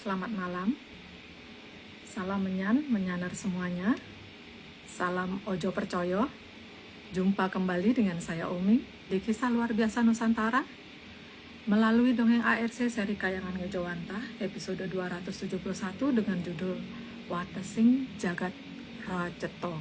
Selamat malam. Salam menyanar semuanya. Salam ojo percoyo. Jumpa kembali dengan saya Umi di Kisah Luar Biasa Nusantara melalui dongeng ARC seri Kayangan Ngejowantah episode 271 dengan judul Watesing Jagat Raceto.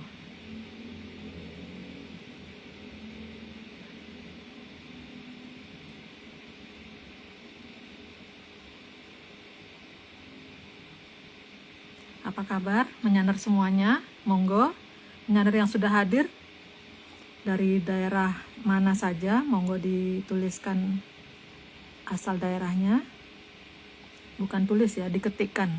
Apa kabar menyanar semuanya? Monggo, menyanar yang sudah hadir dari daerah mana saja, monggo dituliskan asal daerahnya. Bukan tulis ya, diketikkan.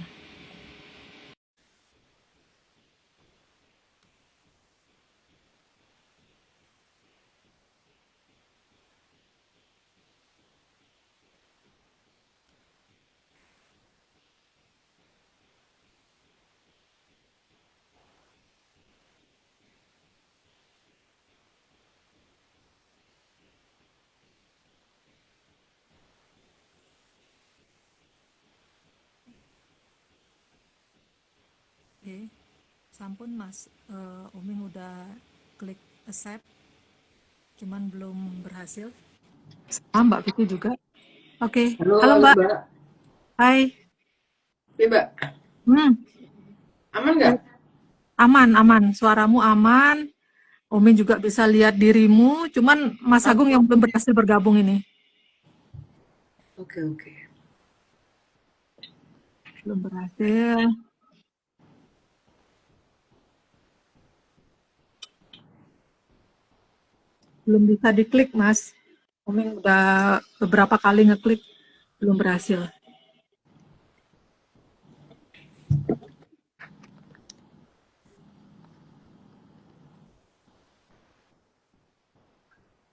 Oke, sampun Mas, Umi udah klik accept, cuman belum berhasil. Mbak Vicky juga. Oke, Halo, halo halo Mbak. Mbak. Hai. Iya Mbak, Hmm, aman nggak? aman. Suaramu aman. Umi juga bisa lihat dirimu, cuman Mas Oh, Agung yang belum berhasil bergabung ini. oke. Belum berhasil. Belum bisa diklik, Mas. Umi udah beberapa kali ngeklik, belum berhasil.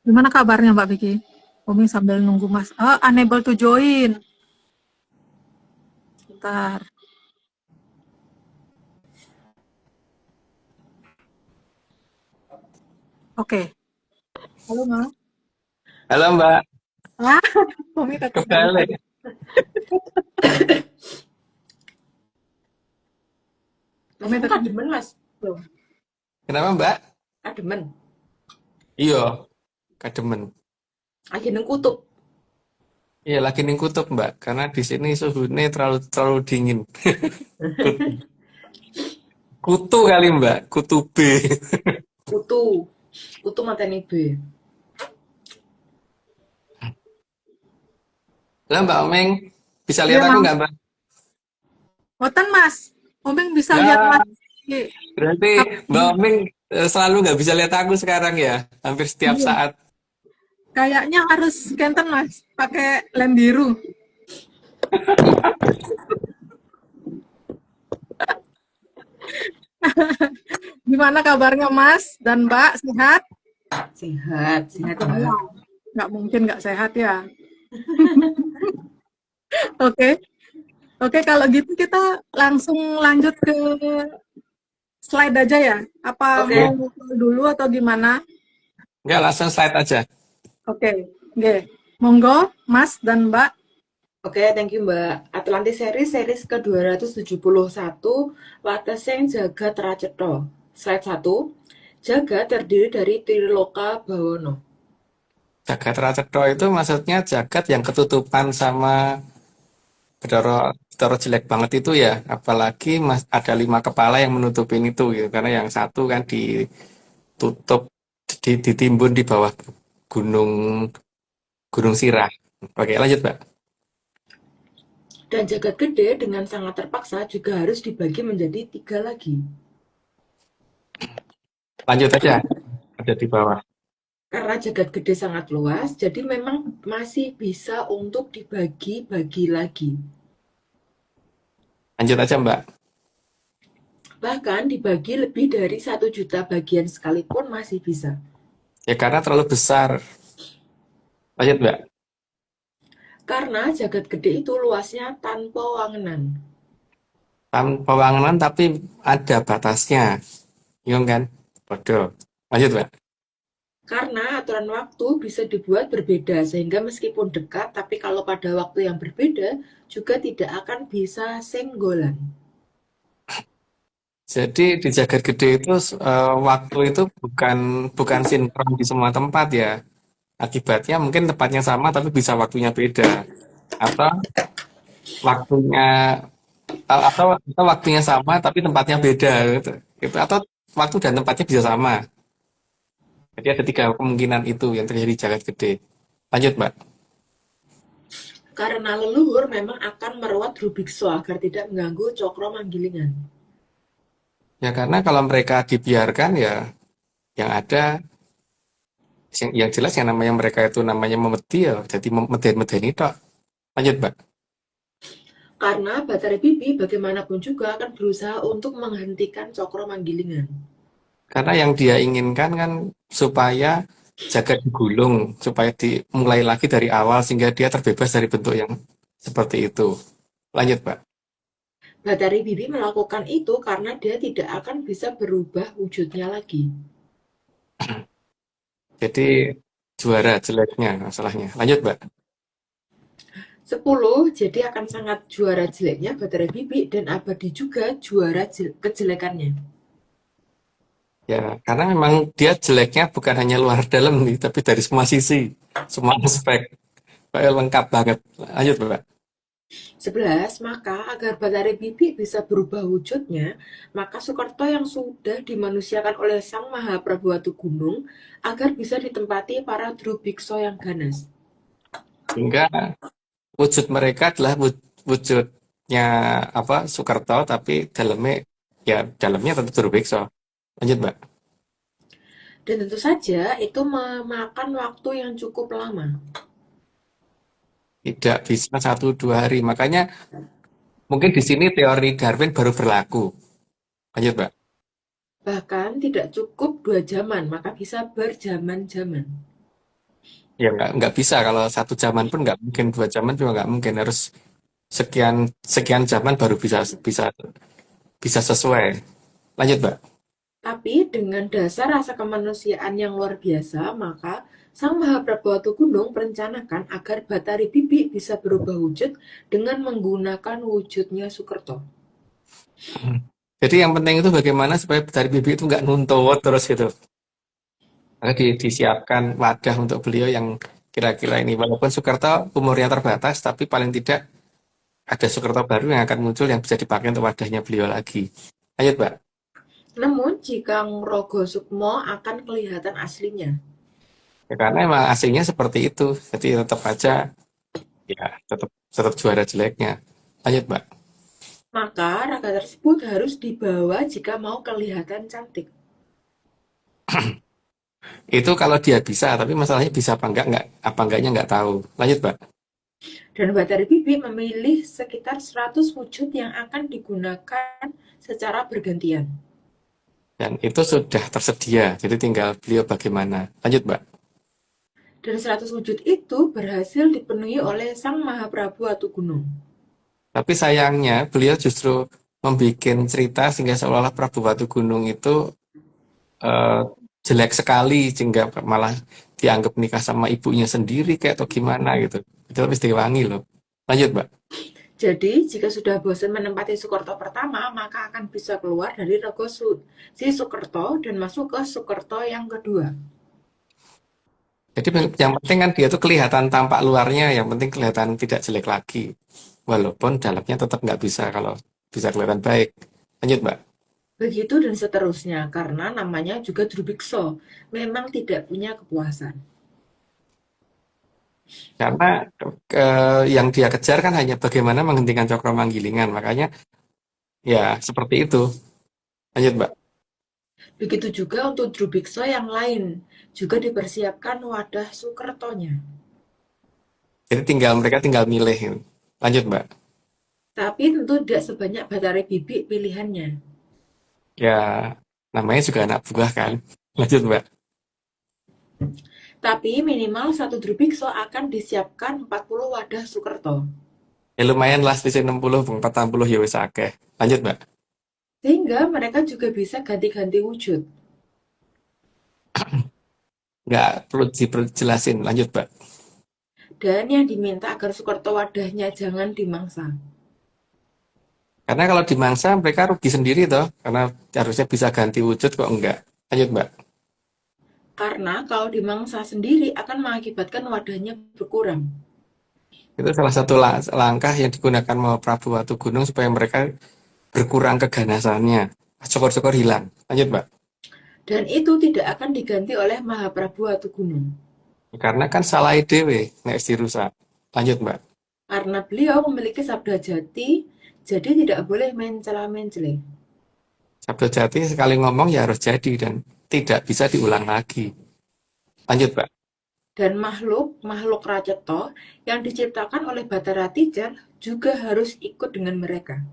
Gimana kabarnya Mbak Vicky? Umi sambil nunggu Mas. Oh, unable to join. Bentar. Oke. Halo, Mas. Halo Mbak, Ah, Umi tetap nggak bisa. kembali. Mas, Umi aku tetap kademen Mas. belum. Kenapa Mbak? Kademen. Iya, kademen. Lagi neng kutub. Iya lagi ning kutub Mbak, karena di sini suhunya terlalu dingin. Kutu, kutu kali Mbak, kutu B. Kutu. Kutu mateni B. Lah Mbak Omeng, bisa Iya, lihat aku Mas. nggak Mbak? Ngoten, Mas. Umi bisa lihat Ya, Mas. berarti Mbak Omeng selalu nggak bisa lihat aku sekarang ya, hampir setiap Iya. saat. Kayaknya harus kenten, Mas. Pakai lem biru. Gimana kabarnya Mas dan Mbak? Sehat? Sehat Alhamdulillah. Mbak. Nggak mungkin nggak sehat ya. Oke. Oke, kalau gitu kita langsung lanjut ke slide aja ya. Apa mau Oke. ngobrol dulu atau gimana? Nggak, langsung slide aja. Oke. Oke. Monggo, Mas dan Mbak. Oke, thank you Mbak. Atlantis series ke-271, Watesing Jagat Raceto. Slide 1. Jagat terdiri dari Triloka Bawono. Jagat Racedo itu maksudnya jagat yang ketutupan sama Bedoro, Bedoro jelek banget itu ya, apalagi ada 5 kepala yang menutupin itu gitu, karena yang satu kan ditutup, ditimbun di bawah gunung Gunung Sirah. Oke, lanjut Mbak. Dan jagat gede dengan sangat terpaksa juga harus dibagi menjadi 3 lagi. Lanjut aja, ada di bawah. Karena jagat gede sangat luas, jadi memang masih bisa untuk dibagi-bagi lagi. Lanjut aja Mbak. Bahkan dibagi lebih dari 1 juta bagian sekalipun masih bisa. Ya karena terlalu besar. Lanjut Mbak. Karena jagat gede itu luasnya tanpa wangenan. Tanpa wangunan tapi ada batasnya. Iya kan? Bodoh. Lanjut Mbak. Karena aturan waktu bisa dibuat berbeda, sehingga meskipun dekat, tapi kalau pada waktu yang berbeda, juga tidak akan bisa senggolan. Jadi di jagat gede itu waktu itu bukan bukan sinkron di semua tempat ya. Akibatnya mungkin tempatnya sama tapi bisa waktunya beda. Atau waktunya atau waktunya sama tapi tempatnya beda gitu. Gitu. Atau waktu dan tempatnya bisa sama. Jadi ada tiga kemungkinan itu yang terjadi di jagat gede. Lanjut, Mbak. Karena leluhur memang akan merawat Rubikso agar tidak mengganggu cokro manggilingan. Ya karena kalau mereka dibiarkan ya yang ada yang jelas yang namanya mereka itu namanya memedi ya jadi meden-medeni tok. Lanjut, Mbak. Karena Bathara Bibi bagaimanapun juga akan berusaha untuk menghentikan cokro manggilingan. Karena yang dia inginkan kan supaya jagat digulung, supaya dimulai lagi dari awal sehingga dia terbebas dari bentuk yang seperti itu. Lanjut, Pak. Bathara Bibi melakukan itu karena dia tidak akan bisa berubah wujudnya lagi. Jadi juara jeleknya masalahnya. Lanjut, Mbak. 10 jadi akan sangat juara jeleknya Bathara Bibi dan abadi juga juara kejelekannya. Ya, karena memang dia jeleknya bukan hanya luar dalam nih, tapi dari semua sisi, semua aspek. Kayak lengkap banget. Lanjut, Mbak. 11 maka agar Bathara Bibi bisa berubah wujudnya, maka Soekarto yang sudah dimanusiakan oleh Sang Mahaprabhu Gunung agar bisa ditempati para Drubikso yang ganas. Hingga wujud mereka adalah wujudnya apa Soekarto, tapi dalamnya tentu Durubikso. Lanjut, Mbak. Dan tentu saja itu memakan waktu yang cukup lama. Tidak bisa 1 2 hari. Makanya mungkin di sini teori Darwin baru berlaku. Lanjut, Mbak. Bahkan tidak cukup 2 zaman, maka bisa berjaman-jaman. Ya nggak bisa kalau 1 zaman pun nggak mungkin, 2 zaman juga nggak mungkin, harus sekian sekian zaman baru bisa bisa bisa sesuai. Lanjut, Mbak. Tapi dengan dasar rasa kemanusiaan yang luar biasa, maka Sang Mahaprabhu Gunung merencanakan agar Bathari Bibi bisa berubah wujud dengan menggunakan wujudnya Soekarto. Jadi yang penting itu bagaimana supaya dari bibit itu nggak nuntut terus gitu. Maka disiapkan wadah untuk beliau yang kira-kira ini. Walaupun Soekarto umurnya terbatas, tapi paling tidak ada Soekarto baru yang akan muncul yang bisa dipakai untuk wadahnya beliau lagi. Lanjut, Mbak. Namun, jika Rogo Sukmo akan kelihatan aslinya, Ya, karena emang aslinya seperti itu. Jadi tetap aja, ya tetap tetap juara jeleknya. Lanjut, Mbak. maka raga tersebut harus dibawa jika mau kelihatan cantik. Itu kalau dia bisa, tapi masalahnya bisa apa enggaknya nggak tahu. Lanjut, Mbak. Dan Bathari Bibi memilih sekitar 100 wujud yang akan digunakan secara bergantian. Dan itu sudah tersedia, jadi tinggal beliau bagaimana. Lanjut, Mbak. Dan 100 wujud itu berhasil dipenuhi oleh Sang Mahaprabhu Gunung. Tapi sayangnya beliau justru membuat cerita sehingga seolah-olah Prabu Watu Gunung itu eh, jelek sekali sehingga malah dianggap nikah sama ibunya sendiri kayak atau gimana gitu. Itu habis diwangi loh. Lanjut, Mbak. Jadi, jika sudah bosan menempati Soekarto pertama, maka akan bisa keluar dari Rogo si Soekarto dan masuk ke Soekarto yang kedua. Jadi yang penting kan dia tuh kelihatan tampak luarnya, yang penting kelihatan tidak jelek lagi. Walaupun dalamnya tetap nggak bisa kalau bisa kelihatan baik. Lanjut, Mbak. Begitu dan seterusnya, karena namanya juga Drubikso, memang tidak punya kepuasan. Karena yang dia kejar kan hanya bagaimana menghentikan cokro manggilingan. Makanya ya seperti itu. Lanjut, Mbak. Begitu juga untuk Drubikso yang lain, juga dipersiapkan wadah Soekartonya. Jadi mereka tinggal milih. Lanjut, Mbak. Tapi tentu tidak sebanyak Bathara Bibi pilihannya. Ya, namanya juga anak buah kan. Lanjut, Mbak. Tapi minimal satu Drubikso akan disiapkan 40 wadah Soekarto. Ya lumayan lah selisih 60, 40 ya wis akeh. Lanjut, Mbak. Sehingga mereka juga bisa ganti-ganti wujud. Nggak perlu dijelasin. Lanjut, Mbak. Dan yang diminta agar Soekarto wadahnya jangan dimangsa. Karena kalau dimangsa mereka rugi sendiri toh, karena harusnya bisa ganti wujud kok enggak. Lanjut, Mbak. Karena kalau dimangsa sendiri akan mengakibatkan wadahnya berkurang. Itu salah satu langkah yang digunakan Mahaprabu Watugunung supaya mereka berkurang keganasannya. Syukur-syukur hilang. Lanjut, Mbak. Dan itu tidak akan diganti oleh Mahaprabu Watugunung. Karena kan salah dewe, nek dirusak. Lanjut, Mbak. Karena beliau memiliki sabda jati, jadi tidak boleh mencela-mencele. Sabda Jati sekali ngomong ya harus jadi dan tidak bisa diulang lagi. Lanjut, Mbak. Dan makhluk Raceto yang diciptakan oleh Bathara Tijar juga harus ikut dengan mereka.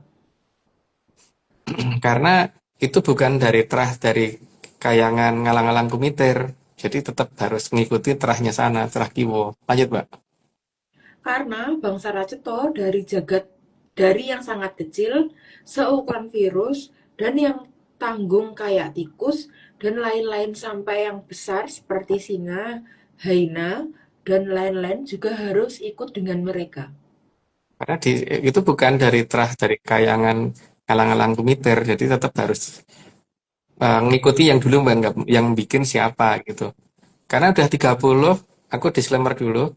Karena itu bukan dari terah dari kayangan ngalang-alang kumiter. Jadi tetap harus mengikuti terahnya sana, terah kiwo. Lanjut, Mbak. Karena bangsa Raceto dari yang sangat kecil, seukuran virus, dan yang tanggung kayak tikus, dan lain-lain sampai yang besar seperti singa, hyena, dan lain-lain juga harus ikut dengan mereka. Karena itu bukan dari terah dari kayangan ngalang-alang kumiter. Jadi tetap harus mengikuti yang dulu Mbak, yang bikin siapa gitu. Karena udah 30, aku disclaimer dulu.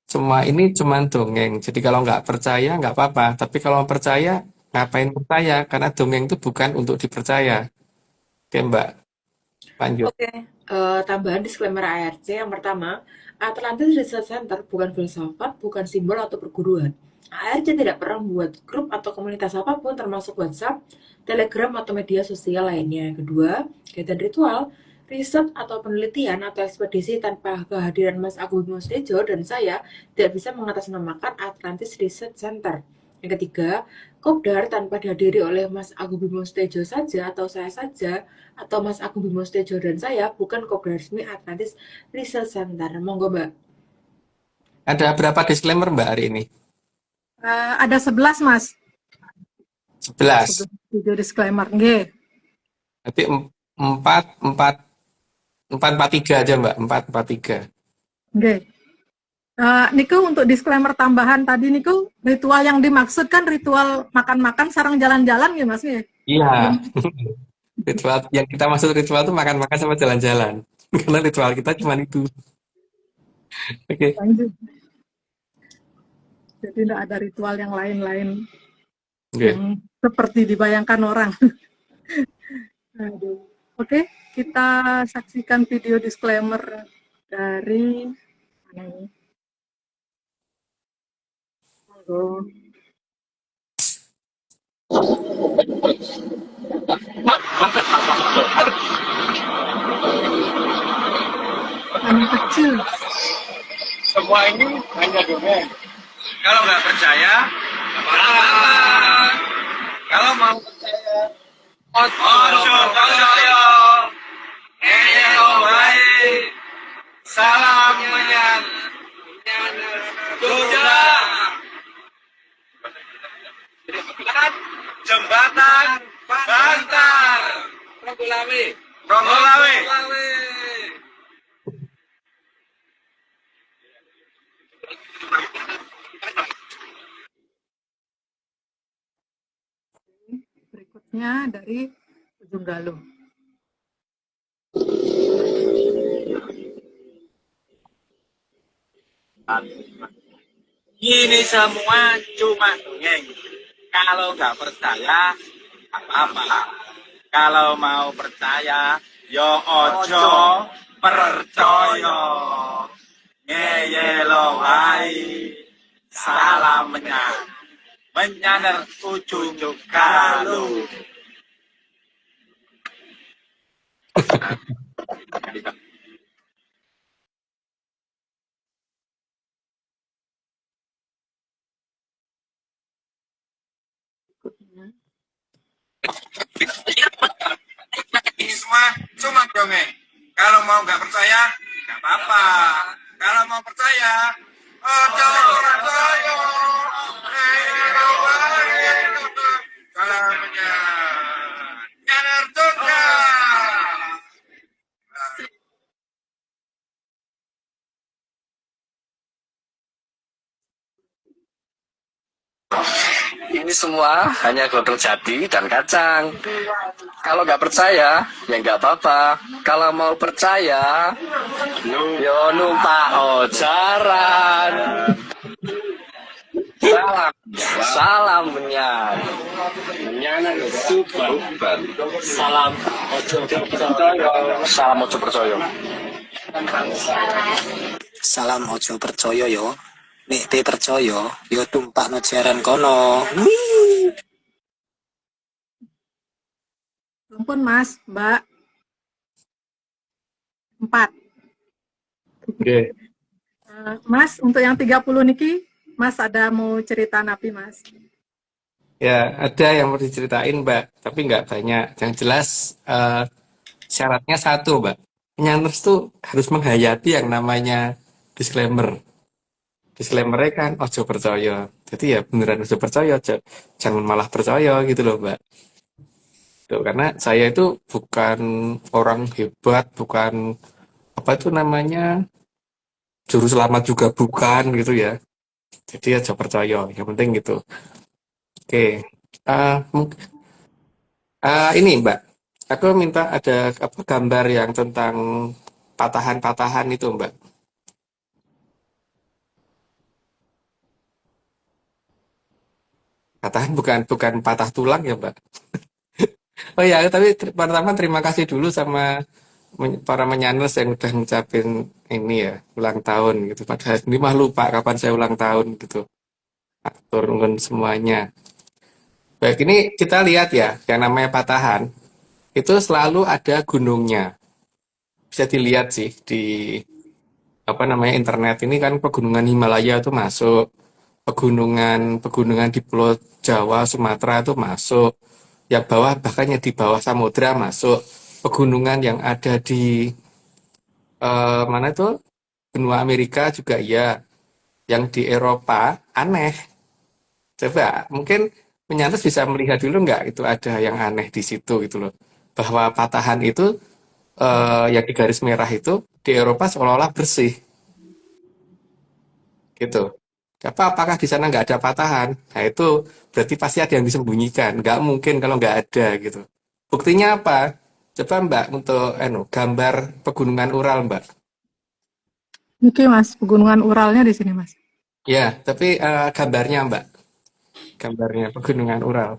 Semua ini cuma dongeng. Jadi kalau nggak percaya nggak apa-apa. Tapi kalau percaya, ngapain percaya? Karena dongeng itu bukan untuk dipercaya. Oke Mbak, lanjut. Oke, tambahan disclaimer ARC yang pertama, Atlantis Research Center bukan filsafat, bukan simbol atau perguruan. ARC tidak pernah membuat grup atau komunitas apapun termasuk WhatsApp, Telegram atau media sosial lainnya. Kedua, kegiatan ritual, riset atau penelitian atau ekspedisi tanpa kehadiran Mas Agung Bimo Tejo dan saya tidak bisa mengatasnamakan Atlantis Research Center. Yang ketiga, Kopdar tanpa dihadiri oleh Mas Agung Bimo Tejo saja atau saya saja atau Mas Agung Bimo Tejo dan saya bukan Kopdar resmi Atlantis Research Center. Monggo, Mbak. Ada berapa disclaimer Mbak hari ini? Ada 11, Mas. 11. 11 video disclaimer. Nggih. Berarti 4, 4, 443 aja Mbak. 443. Nggih. Niku untuk disclaimer tambahan tadi niku ritual yang dimaksud kan ritual makan-makan sarang jalan-jalan ya Mas ya? Iya. Ritual yang kita maksud ritual itu makan-makan sama jalan-jalan. Karena ritual kita cuma itu. Oke. Lanjut. Jadi tidak ada ritual yang lain-lain Oke. yang seperti dibayangkan orang. Aduh. Oke, kita saksikan video disclaimer dari mana ini? Monggo. Anak kecil. Semua ini hanya dongeng. Kalau nggak percaya, nggak apa-apa. Kalau mau percaya, ojo percaya. Hello, baik. Salam menyan. Jogja. Jembatan Bantar. Ronggolawe. Ronggolawe. Berikutnya dari Ujung Galuh. Ini semua cuma dongeng. Kalau nggak percaya, nggak apa-apa. Kalau mau percaya, yo ojo percaya. Ngeyelo wae, salam menyaner ujung galuh. Ini semua cuma dongeng. Kalau mau nggak percaya, nggak apa-apa. Kalau mau percaya, ojo percaya. Ngeyelo wae, salam menyaner ujung galuh. ini semua hanya godong jati dan kacang. Kalau nggak percaya, ya nggak apa-apa. Kalau mau percaya, yo numpak ojaran. Salam, salam menyan. Menyanan Tuban. Salam ojo percaya. Salam ojo percaya. Salam ojo percaya yo. Nek te percaya, yo tumpakno jaran kono. Wih. Ampun Mas, Mbak. 4. Oke. Mas, untuk yang 30 niki, Mas ada mau cerita napi Mas? Ya, ada yang mau diceritain, Mbak, tapi nggak banyak. Yang jelas syaratnya satu, Mbak. Penyanters tuh harus menghayati yang namanya disclaimer. Disclaimer-nya kan ojo percaya. Jadi ya beneran ojo percaya, jangan malah percaya gitu loh, Mbak. Tuh, karena saya itu bukan orang hebat, bukan apa itu namanya juru selamat juga bukan gitu ya. Jadi aja percaya, yang penting gitu. Oke, ini Mbak, aku minta ada apa gambar yang tentang patahan-patahan itu Mbak. Patahan bukan patah tulang ya Mbak. Oh ya, tapi pertama terima kasih dulu sama para menyaners yang udah ngucapin ini ya ulang tahun gitu. Padahal ini mah lupa kapan saya ulang tahun gitu. Atur semuanya. Baik, ini kita lihat ya, yang namanya patahan itu selalu ada gunungnya. Bisa dilihat sih di apa namanya internet ini kan pegunungan Himalaya itu masuk, pegunungan di Pulau Jawa, Sumatera itu masuk, yang bawah bahkan yang di bawah samudra masuk, pegunungan yang ada di mana itu benua Amerika juga ya, yang di Eropa aneh. Coba mungkin penyanters bisa melihat dulu nggak itu ada yang aneh di situ gitu loh, bahwa patahan itu yang di garis merah itu di Eropa seolah-olah bersih gitu. Apakah di sana nggak ada patahan? Nah itu berarti pasti ada yang disembunyikan. Nggak mungkin kalau nggak ada gitu. Buktinya apa? Coba Mbak untuk gambar pegunungan Ural Mbak. Niki Mas, pegunungan Uralnya di sini Mas. Ya, tapi gambarnya Mbak. Gambarnya pegunungan Ural.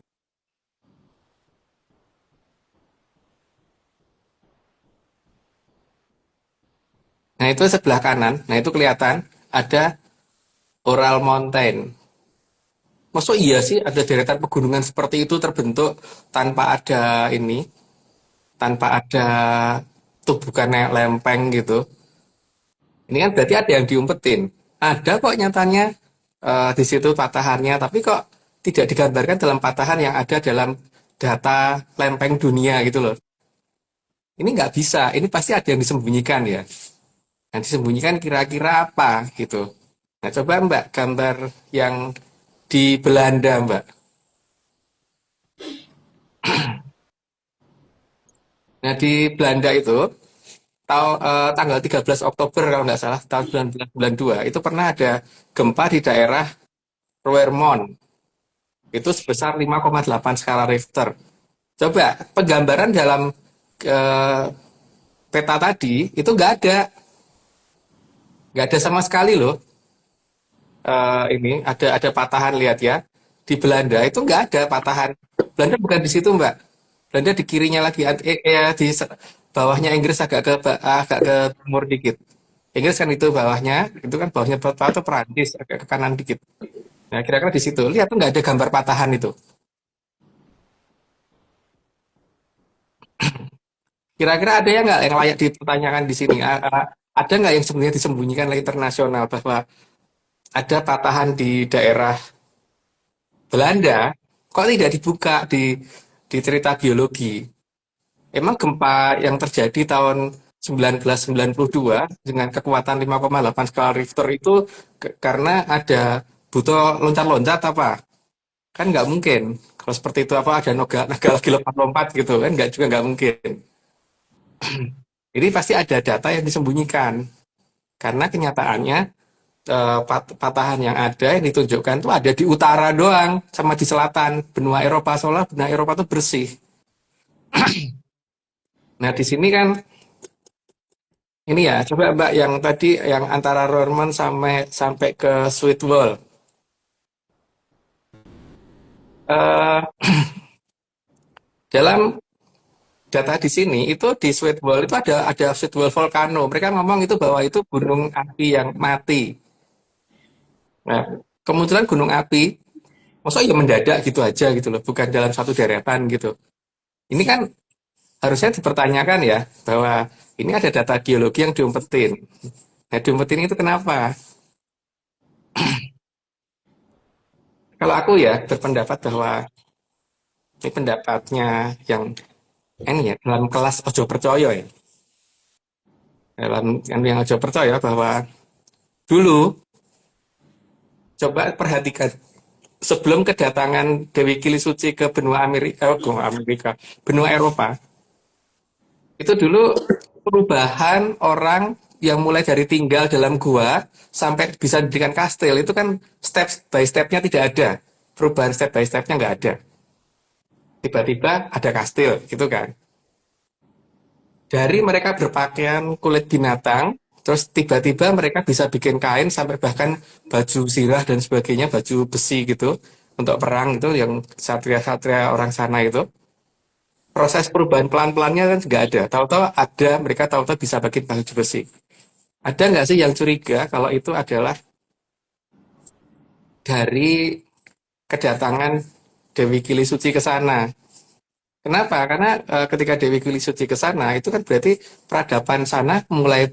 Nah itu sebelah kanan. Nah itu kelihatan ada Ural Mountain. Maksud iya sih ada deretan pegunungan seperti itu terbentuk tanpa ada ini, tanpa ada tubuhkan lempeng gitu. Ini kan berarti ada yang diumpetin. Ada kok nyatanya di situ patahannya, tapi kok tidak digambarkan dalam patahan yang ada dalam data lempeng dunia gitu loh. Ini nggak bisa, ini pasti ada yang disembunyikan ya. Yang disembunyikan kira-kira apa gitu. Nah coba Mbak gambar yang di Belanda Mbak. Nah di Belanda itu tanggal 13 Oktober kalau nggak salah tahun 1992 itu pernah ada gempa di daerah Roermond. Itu sebesar 5,8 skala Richter. Coba penggambaran dalam peta tadi itu nggak ada sama sekali loh. Ini ada patahan lihat ya di Belanda itu nggak ada patahan. Belanda bukan di situ Mbak. Belanda di kirinya lagi, di bawahnya Inggris agak ke timur dikit. Inggris kan itu bawahnya, itu kan bawahnya atau Perancis agak ke kanan dikit. Nah kira-kira di situ lihat tuh nggak ada gambar patahan itu. Kira-kira ada ya nggak yang layak dipertanyakan di sini? Ada nggak yang sebenarnya disembunyikan oleh internasional bahwa ada patahan di daerah Belanda kok tidak dibuka di cerita biologi? Emang gempa yang terjadi tahun 1992 dengan kekuatan 5,8 skala Richter itu karena ada butuh loncat-loncat apa? Kan nggak mungkin. Kalau seperti itu apa ada naga lagi lompat-lompat gitu kan nggak mungkin. Ini pasti ada data yang disembunyikan. Karena kenyataannya patahan yang ada yang ditunjukkan tuh ada di utara doang sama di selatan benua Eropa, soalnya benua Eropa tuh bersih. Nah di sini kan ini ya, coba Mbak yang tadi yang antara Roermond sampai ke Sweetwall. Eh, dalam data di sini itu di Sweetwall itu ada Sweetwall Volcano. Mereka ngomong itu bahwa itu gunung api yang mati. Nah, kemunculan gunung api, maksudnya ya mendadak gitu aja gitu loh, bukan dalam satu deretan gitu. Ini kan harusnya dipertanyakan ya bahwa ini ada data geologi yang diumpetin. Nah, diumpetin itu kenapa? Kalau aku ya berpendapat bahwa ini pendapatnya yang ini ya dalam kelas ojo percaya ya. Dalam yang ojo percaya bahwa dulu coba perhatikan sebelum kedatangan Dewi Kilisuci ke benua Amerika, benua Eropa, itu dulu perubahan orang yang mulai dari tinggal dalam gua sampai bisa didirikan kastil itu kan step by stepnya tidak ada. Perubahan step by stepnya nggak ada. Tiba-tiba ada kastil, gitu kan. Dari mereka berpakaian kulit binatang, terus tiba-tiba mereka bisa bikin kain sampai bahkan baju zirah dan sebagainya, baju besi gitu untuk perang itu yang satria-satria orang sana itu. Proses perubahan pelan-pelannya kan nggak ada. Tahu-tahu ada, mereka tahu-tahu bisa bikin baju besi. Ada nggak sih yang curiga kalau itu adalah dari kedatangan Dewi Kilisuci ke sana? Kenapa? Karena ketika Dewi Kilisuci ke sana itu kan berarti peradaban sana mulai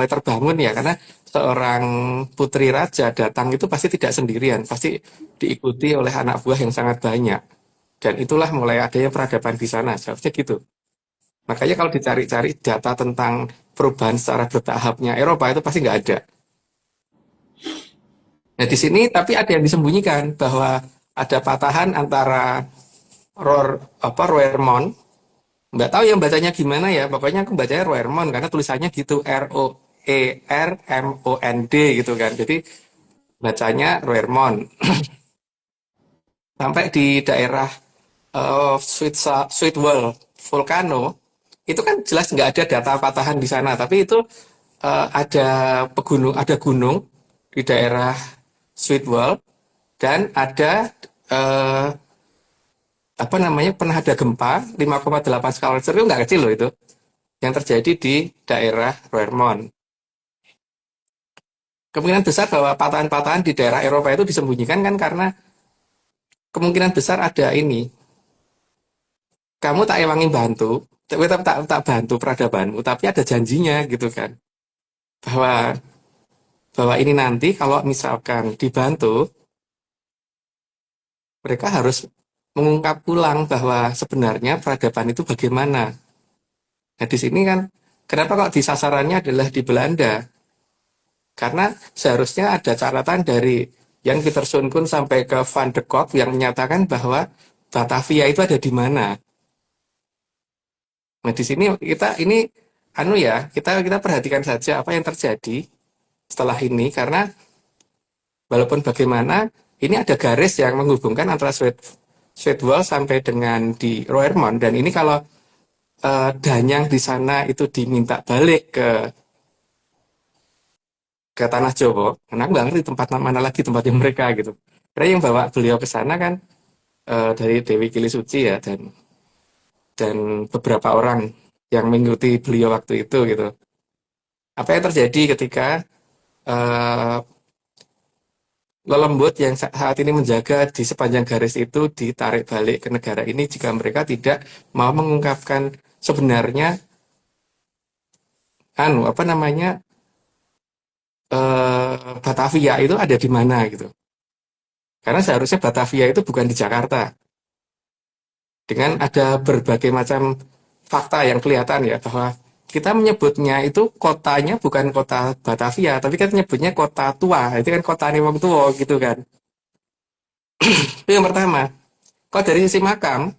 terbangun ya karena seorang putri raja datang itu pasti tidak sendirian, pasti diikuti oleh anak buah yang sangat banyak. Dan itulah mulai adanya peradaban di sana, seharusnya gitu. Makanya kalau dicari-cari data tentang perubahan secara bertahapnya Eropa itu pasti nggak ada. Nah di sini tapi ada yang disembunyikan bahwa ada patahan antara Roermond, nggak tahu yang bacanya gimana ya, pokoknya aku bacanya Roermond karena tulisannya gitu Roermond gitu kan, jadi bacanya Roermond. Sampai di daerah Sweetwall Volcano itu kan jelas nggak ada data patahan di sana, tapi itu ada gunung di daerah Sweetwall dan ada pernah ada gempa 5,8 skala Richter, itu nggak kecil loh itu yang terjadi di daerah Roermond. Kemungkinan besar bahwa patahan-patahan di daerah Eropa itu disembunyikan kan karena kemungkinan besar ada ini. Kamu tak ewangi bantu, tapi tak bantu peradabanmu, tapi ada janjinya gitu kan. Bahwa ini nanti kalau misalkan dibantu, mereka harus mengungkap ulang bahwa sebenarnya peradaban itu bagaimana. Nah di sini kan, kenapa kok di sasarannya adalah di Belanda? Karena seharusnya ada catatan dari Jan Pieterszoon Koen sampai ke Van de Kolk yang menyatakan bahwa Batavia itu ada di mana. Nah di sini kita perhatikan saja apa yang terjadi setelah ini karena walaupun bagaimana ini ada garis yang menghubungkan antara Sweetwall sampai dengan di Roermond dan ini kalau Danyang di sana itu diminta balik ke tanah Jawa, karena aku nggak ngerti tempat mana lagi tempatnya mereka gitu. Karena yang bawa beliau ke sana kan dari Dewi Kilisuci ya dan beberapa orang yang mengikuti beliau waktu itu gitu. Apa yang terjadi ketika lelembut yang saat ini menjaga di sepanjang garis itu ditarik balik ke negara ini jika mereka tidak mau mengungkapkan sebenarnya Batavia itu ada di mana gitu. Karena seharusnya Batavia itu bukan di Jakarta. Dengan ada berbagai macam fakta yang kelihatan ya bahwa kita menyebutnya itu kotanya bukan kota Batavia, tapi kita menyebutnya kota tua. Itu kan kota wong tua gitu kan. Itu yang pertama. Kalau dari sisi makam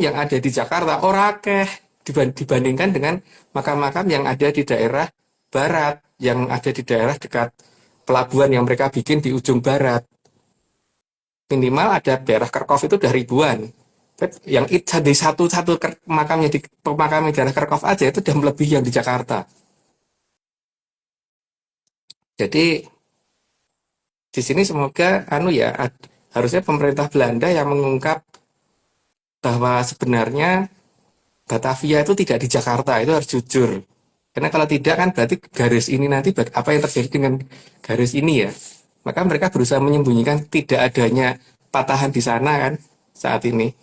yang ada di Jakarta ora akeh dibandingkan dengan makam-makam yang ada di daerah barat, yang ada di daerah dekat pelabuhan yang mereka bikin di ujung barat. Minimal ada daerah Kerkov itu udah ribuan. Yang di satu makamnya di pemakaman daerah Kerkov aja itu udah melebihi yang di Jakarta. Jadi di sini semoga harusnya pemerintah Belanda yang mengungkap bahwa sebenarnya Batavia itu tidak di Jakarta, itu harus jujur. Karena kalau tidak kan berarti garis ini nanti apa yang terjadi dengan garis ini ya. Maka mereka berusaha menyembunyikan tidak adanya patahan di sana kan saat ini.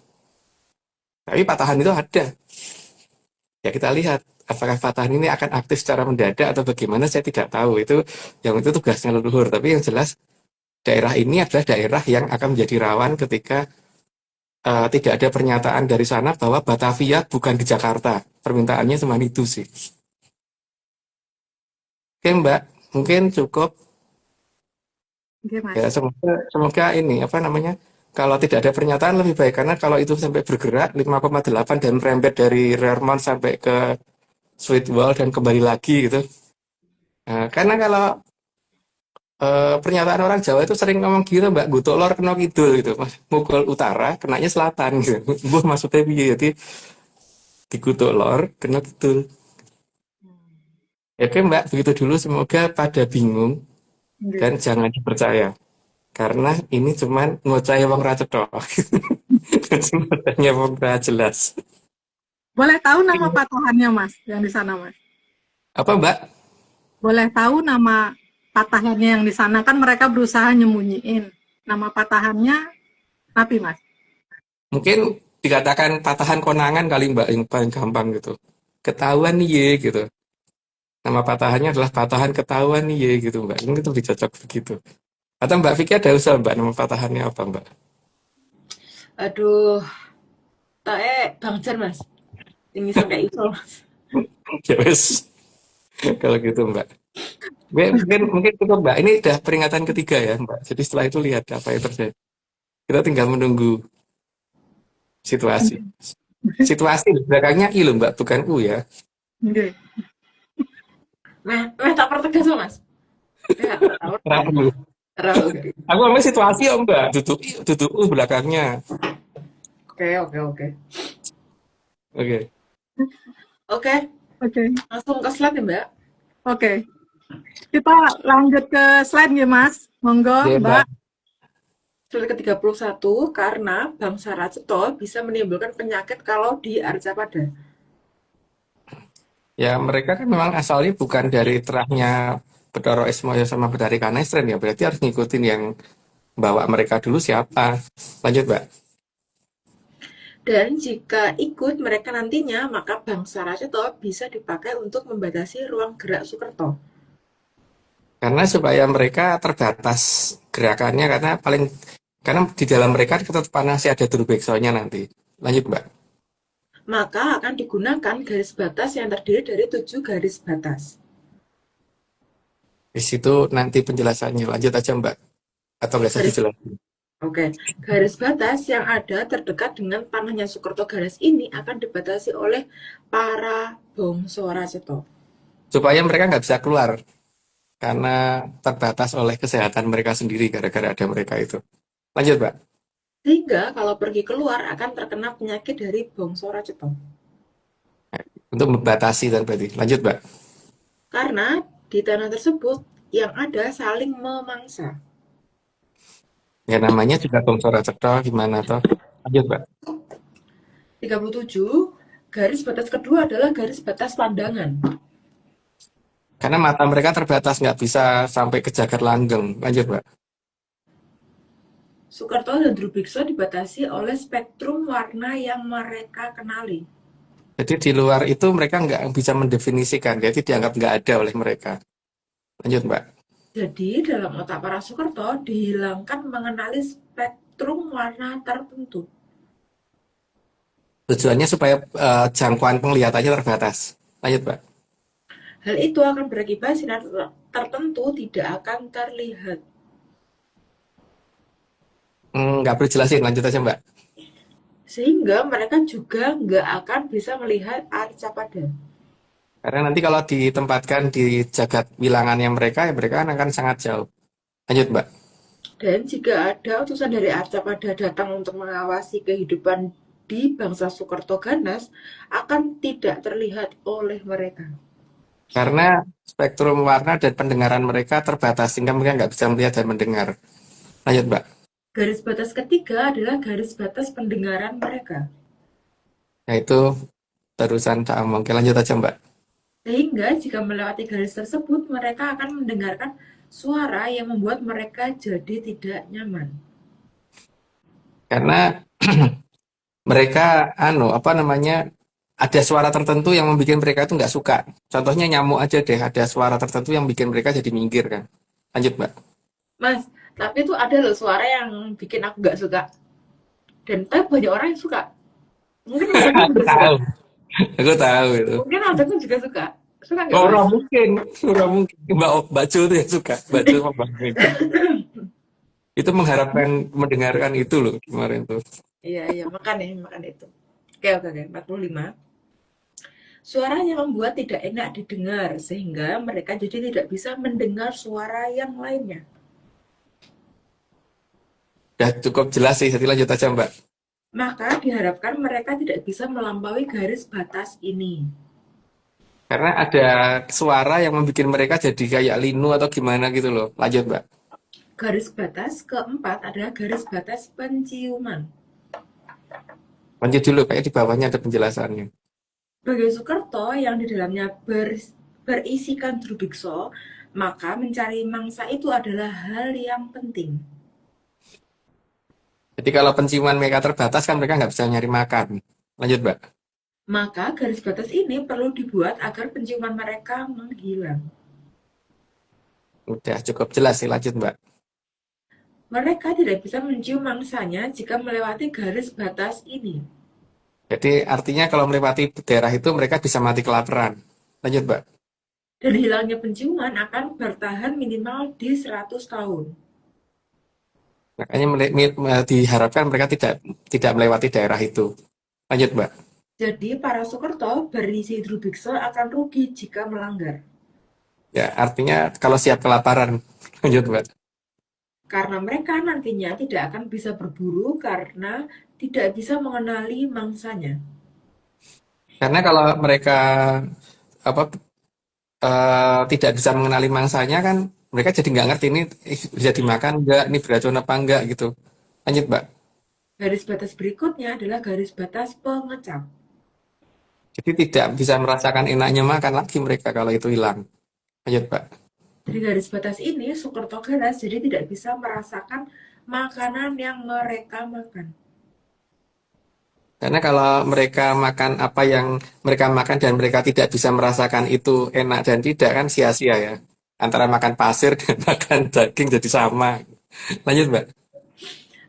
Tapi patahan itu ada. Ya kita lihat apakah patahan ini akan aktif secara mendadak atau bagaimana saya tidak tahu. Itu tugasnya leluhur. Tapi yang jelas daerah ini adalah daerah yang akan menjadi rawan ketika tidak ada pernyataan dari sana bahwa Batavia bukan di Jakarta. Permintaannya cuma itu sih. Oke Mbak, mungkin cukup. Oke, Mas. Ya, semoga ini kalau tidak ada pernyataan lebih baik karena kalau itu sampai bergerak 5,8 dan merembet dari Reremont sampai ke Sweetwall dan kembali lagi gitu. Nah, karena kalau pernyataan orang Jawa itu sering ngomong gitu Mbak, gutuk lor kena kidul gitu, Mas. Mukul utara kenanya selatan gitu. Mbah maksudnya piye? Jadi digutuk lor kena kidul. Oke Mbak, begitu dulu semoga pada bingung Oke. dan jangan dipercaya. Karena ini cuman ngoceh wong ra cetha. Sebenarnya wong ra jelas. Boleh tahu nama patahannya, Mas, yang di sana, Mas? Apa Mbak? Boleh tahu nama patahannya yang di sana? Kan mereka berusaha nyembunyiin. Nama patahannya apa, Mas? Mungkin dikatakan patahan konangan kali Mbak yang paling gampang gitu. Ketahuan nih gitu. Nama patahannya adalah patahan ketahuan nih gitu Mbak. Ini lebih cocok begitu. Atau Mbak Vicky ada usul Mbak nama patahannya apa Mbak? Aduh, Bang Jan Mas. Ini sampai iso Mas. Ya wes. Kalau gitu Mbak. Mungkin cukup Mbak. Ini udah peringatan ketiga ya Mbak. Jadi setelah itu lihat apa yang terjadi. Kita tinggal menunggu situasi. Situasi di belakangnya I loh Mbak, bukan U ya. Oke. Tak pertegas loh, Mas. Kenapa dulu? Aku ngomong situasi om Mbak, duduk U belakangnya. Oke. Oke. Langsung ke slide ya, Mbak. Oke. Kita lanjut ke slide ya, Mas. Monggo, Iya, Mbak. Slide ke-31, karena bangsa Raceto bisa menimbulkan penyakit kalau di Arcapada. Ya mereka kan memang asalnya bukan dari terahnya Bathara Ismaya sama Bathari Kanestren ya, berarti harus ngikutin yang bawa mereka dulu siapa. Lanjut Mbak. Dan jika ikut mereka nantinya, maka bangsa Raceto bisa dipakai untuk membatasi ruang gerak Soekerto. Karena supaya mereka terbatas gerakannya karena di dalam mereka tetap masih ada Durubeksonya nanti. Lanjut Mbak. Maka akan digunakan garis batas yang terdiri dari 7 garis batas. Di situ nanti penjelasannya. Lanjut aja Mbak. Atau nggak usah dijelasin. Oke, garis batas yang ada terdekat dengan tanahnya Soekerto. Garis ini akan dibatasi oleh para bangsa Raceto. Supaya mereka nggak bisa keluar. Karena terbatas oleh kesehatan mereka sendiri gara-gara ada mereka itu. Lanjut Mbak. Sehingga kalau pergi keluar akan terkena penyakit dari bangsa Raceto. Untuk membatasi dan berarti. Lanjut Mbak. Karena di tanah tersebut yang ada saling memangsa. Ya namanya juga bangsa Raceto gimana toh. Lanjut Mbak. 37, garis batas kedua adalah garis batas pandangan. Karena mata mereka terbatas, nggak bisa sampai ke jagat langgeng. Lanjut, Mbak. Soekerto dan Drubikso dibatasi oleh spektrum warna yang mereka kenali. Jadi di luar itu mereka nggak bisa mendefinisikan, jadi dianggap nggak ada oleh mereka. Lanjut, Mbak. Jadi dalam otak para Soekerto dihilangkan mengenali spektrum warna tertentu. Tujuannya supaya jangkauan penglihatannya terbatas. Lanjut, Mbak. Hal itu akan berakibat sinar tertentu tidak akan terlihat. Nggak perlu jelasin, lanjut aja, Mbak. Sehingga mereka juga nggak akan bisa melihat Arcapada. Karena nanti kalau ditempatkan di jagat wilangannya mereka, ya mereka akan sangat jauh. Lanjut, Mbak. Dan jika ada utusan dari Arcapada datang untuk mengawasi kehidupan di bangsa Sukertoganas, akan tidak terlihat oleh mereka. Karena spektrum warna dan pendengaran mereka terbatas, sehingga mereka nggak bisa melihat dan mendengar. Lanjut, Mbak. Garis batas ketiga adalah garis batas pendengaran mereka. Nah, itu barusan tak omong. Oke, lanjut aja, Mbak. Sehingga jika melewati garis tersebut, mereka akan mendengarkan suara yang membuat mereka jadi tidak nyaman. Karena mereka, apa namanya, ada suara tertentu yang membuat mereka itu nggak suka. Contohnya nyamuk aja deh, ada suara tertentu yang bikin mereka jadi minggir kan. Lanjut, Mbak. Mas, tapi itu ada loh suara yang bikin aku gak suka. Dan tapi banyak orang yang suka. Mungkin Mas Agung Aku juga suka. tahu, aku tahu itu. Mungkin Mas Agung juga suka. Suka nggak, Oh, Mas? orang mungkin. Mbak Jo tuh yang suka. Mbak Jo sama Bang Mega. Itu mengharapkan mendengarkan itu loh kemarin tuh. Iya, makan itu. Oke, 45. Suaranya membuat tidak enak didengar, sehingga mereka jadi tidak bisa mendengar suara yang lainnya. Udah cukup jelas sih, jadi lanjut aja, Mbak. Maka diharapkan mereka tidak bisa melampaui garis batas ini. Karena ada suara yang membuat mereka jadi kayak linu atau gimana gitu loh. Lanjut, Mbak. Garis batas keempat adalah garis batas penciuman. Lanjut dulu, kayak di bawahnya ada penjelasannya. Bagi Soekerto yang di dalamnya berisikan Drubikso, maka mencari mangsa itu adalah hal yang penting. Jadi kalau penciuman mereka terbatas kan mereka nggak bisa nyari makan. Lanjut, Mbak. Maka garis batas ini perlu dibuat agar penciuman mereka menghilang. Udah cukup jelas sih, lanjut, Mbak. Mereka tidak bisa mencium mangsanya jika melewati garis batas ini. Jadi artinya kalau melewati daerah itu mereka bisa mati kelaparan. Lanjut, Mbak. Dan hilangnya penciuman akan bertahan minimal di 100 tahun. Makanya diharapkan mereka tidak melewati daerah itu. Lanjut, Mbak. Jadi para Soekerto berisi Drubikso akan rugi jika melanggar. Ya, artinya kalau siap kelaparan. Lanjut, Mbak. Karena mereka nantinya tidak akan bisa berburu karena tidak bisa mengenali mangsanya. Karena kalau mereka apa tidak bisa mengenali mangsanya kan mereka jadi nggak ngerti ini bisa dimakan nggak, ini beracun apa enggak gitu. Lanjut, Mbak. Garis batas berikutnya adalah garis batas pengecap. Jadi tidak bisa merasakan enaknya makan lagi mereka kalau itu hilang. Lanjut, Mbak. Dari garis batas ini, Soekerto ganas jadi tidak bisa merasakan makanan yang mereka makan. Karena kalau mereka makan apa yang mereka makan dan mereka tidak bisa merasakan itu enak dan tidak kan sia-sia ya. Antara makan pasir dan makan daging jadi sama. Lanjut, Mbak.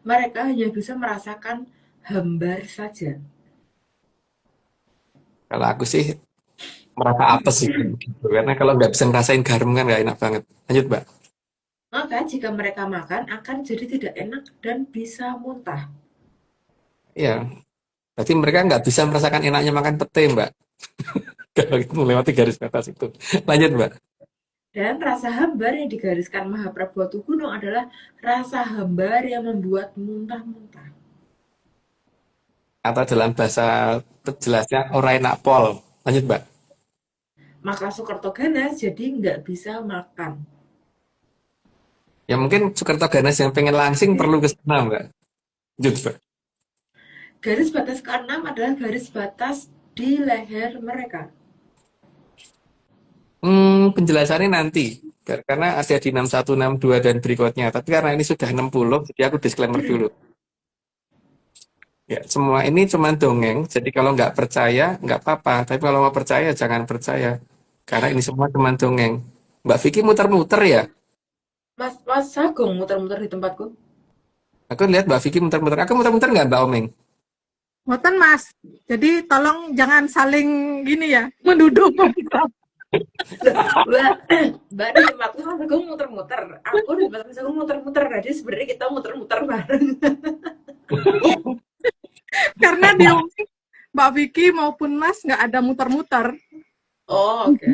Mereka hanya bisa merasakan hambar saja. Kalau aku sih merasa apes sih gitu. Karena kalau nggak bisa ngerasain garam kan nggak enak banget. Lanjut, Mbak. Maka jika mereka makan akan jadi tidak enak dan bisa muntah. Iya. Berarti mereka nggak bisa merasakan enaknya makan pete, Mbak. Kalau itu melewati garis batas itu. Lanjut, Mbak. Dan rasa hambar yang digariskan Mahaprabhu Gunung adalah rasa hambar yang membuat muntah-muntah. Atau dalam bahasa jelasnya ora enak pol. Lanjut, Mbak. Maka Soekerto ganas jadi nggak bisa makan. Ya mungkin Soekerto Ganas yang pengen langsing perlu ke sana, Mbak. Lanjut, Mbak. Garis batas ke-6 adalah garis batas di leher mereka. Penjelasannya nanti. Karena ada di 61, 62 dan berikutnya. Tapi karena ini sudah 60, jadi aku disclaimer dulu. Ya, semua ini cuma dongeng. Jadi kalau nggak percaya, nggak apa-apa. Tapi kalau mau percaya, jangan percaya. Karena ini semua cuma dongeng. Mbak Vicky muter-muter ya? Mas Agung muter-muter di tempatku. Aku lihat Mbak Vicky muter-muter. Aku muter-muter nggak, Mbak Omeng? Ngoten Mas. Jadi tolong jangan saling gini ya, menduduk. Mbak di tempatku Mas Agung muter-muter. Aku di tempat Mas Agung muter-muter. Jadi sebenarnya kita muter-muter bareng. Karena di Mbak Vicky maupun Mas nggak ada muter-muter. Oh, oke.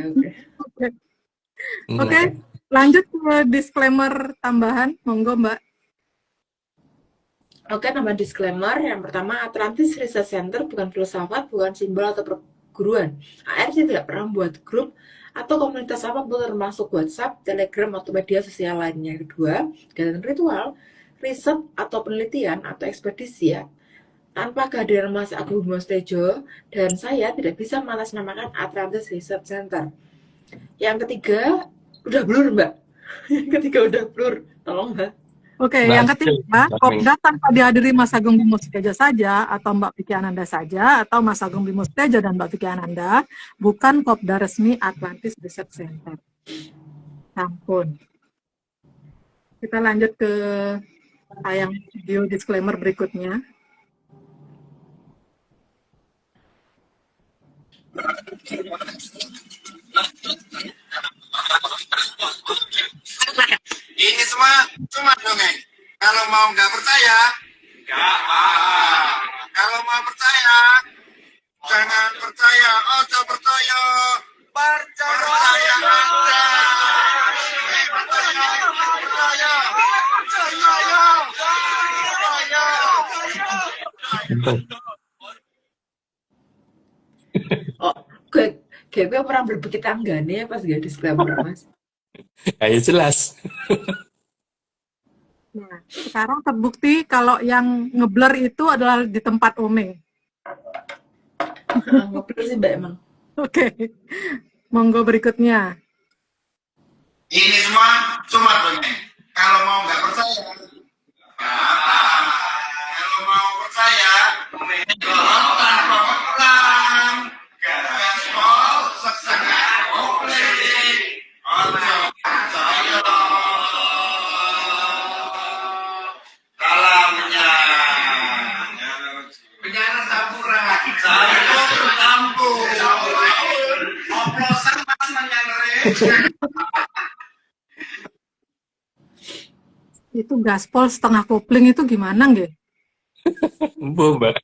Oke, Lanjut ke disclaimer tambahan, monggo Mbak. Oke, nama disclaimer. Yang pertama, Atlantis Research Center bukan filsafat, bukan simbol atau perguruan. ARC tidak pernah membuat grup atau komunitas apapun termasuk WhatsApp, Telegram, atau media sosial lainnya. Kedua, kegiatan ritual, riset, atau penelitian, atau ekspedisi ya. Tanpa kehadiran Mas Agung Bimo Setijo dan saya tidak bisa mengatasnamakan Atlantis Research Center. Yang ketiga, udah blur Mbak. Yang ketiga udah blur. Tolong Mbak. Oke, Mbak yang Ajeng, ketiga, Mbak Ming. Kopda tanpa dihadiri Mas Agung Bimo Setijo saja, atau Mbak Vicky Ananda saja, atau Mas Agung Bimo Setijo dan Mbak Vicky Ananda, bukan Kopda resmi Atlantis Research Center. Ampun. Kita lanjut ke tayang video disclaimer berikutnya. Ini semua cuma dongeng. Kalau mau nggak percaya, nggak apa-apa. Kalau mau percaya, jangan percaya. Ojo percaya. Percaya aja. Percaya, percaya, percaya, percaya. Oh, gue pernah berbukit tanggane pas gak disclaimer Mas. Ayo jelas. Nah, sekarang terbukti kalau yang ngeblur itu adalah di tempat Omeng. Ngobrol sih Mbak emang. Oke, monggo berikutnya. Ini semua cuma dongeng. Kalau mau nggak percaya, nggak apa-apa. Kalau mau percaya, tanpa perang, gaspol setengah oplik. Ojo percaya. Dalamnya penjara Sapura, campur campur, oplosan mas menyalare. Itu gaspol setengah kopling itu gimana nggih? Mbak.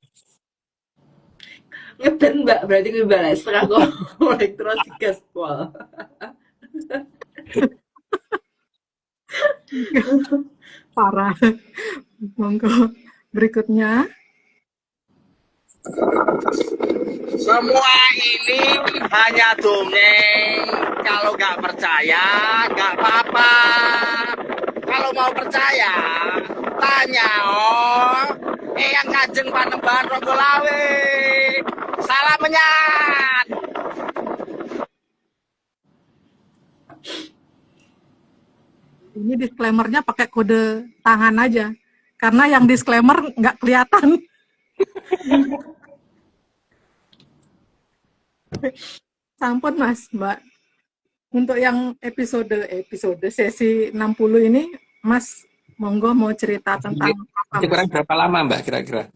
Ngeden Mbak, berarti gue balas setengah kolek terus gaspol. Parah. Monggo berikutnya. Semua ini hanya dongeng. Kalau nggak percaya, nggak apa-apa. Kalau mau percaya, tanya oh. Yang Kanjeng Panembahan Ronggolawe. Salam menyan. Ini disclaimer-nya pakai kode tangan aja. Karena yang disclaimer nggak kelihatan. Sampun Mas, Mbak. Untuk yang episode sesi 60 ini, Mas, monggo mau cerita tentang apa, Masih kurang Mas? berapa lama Mbak kira-kira?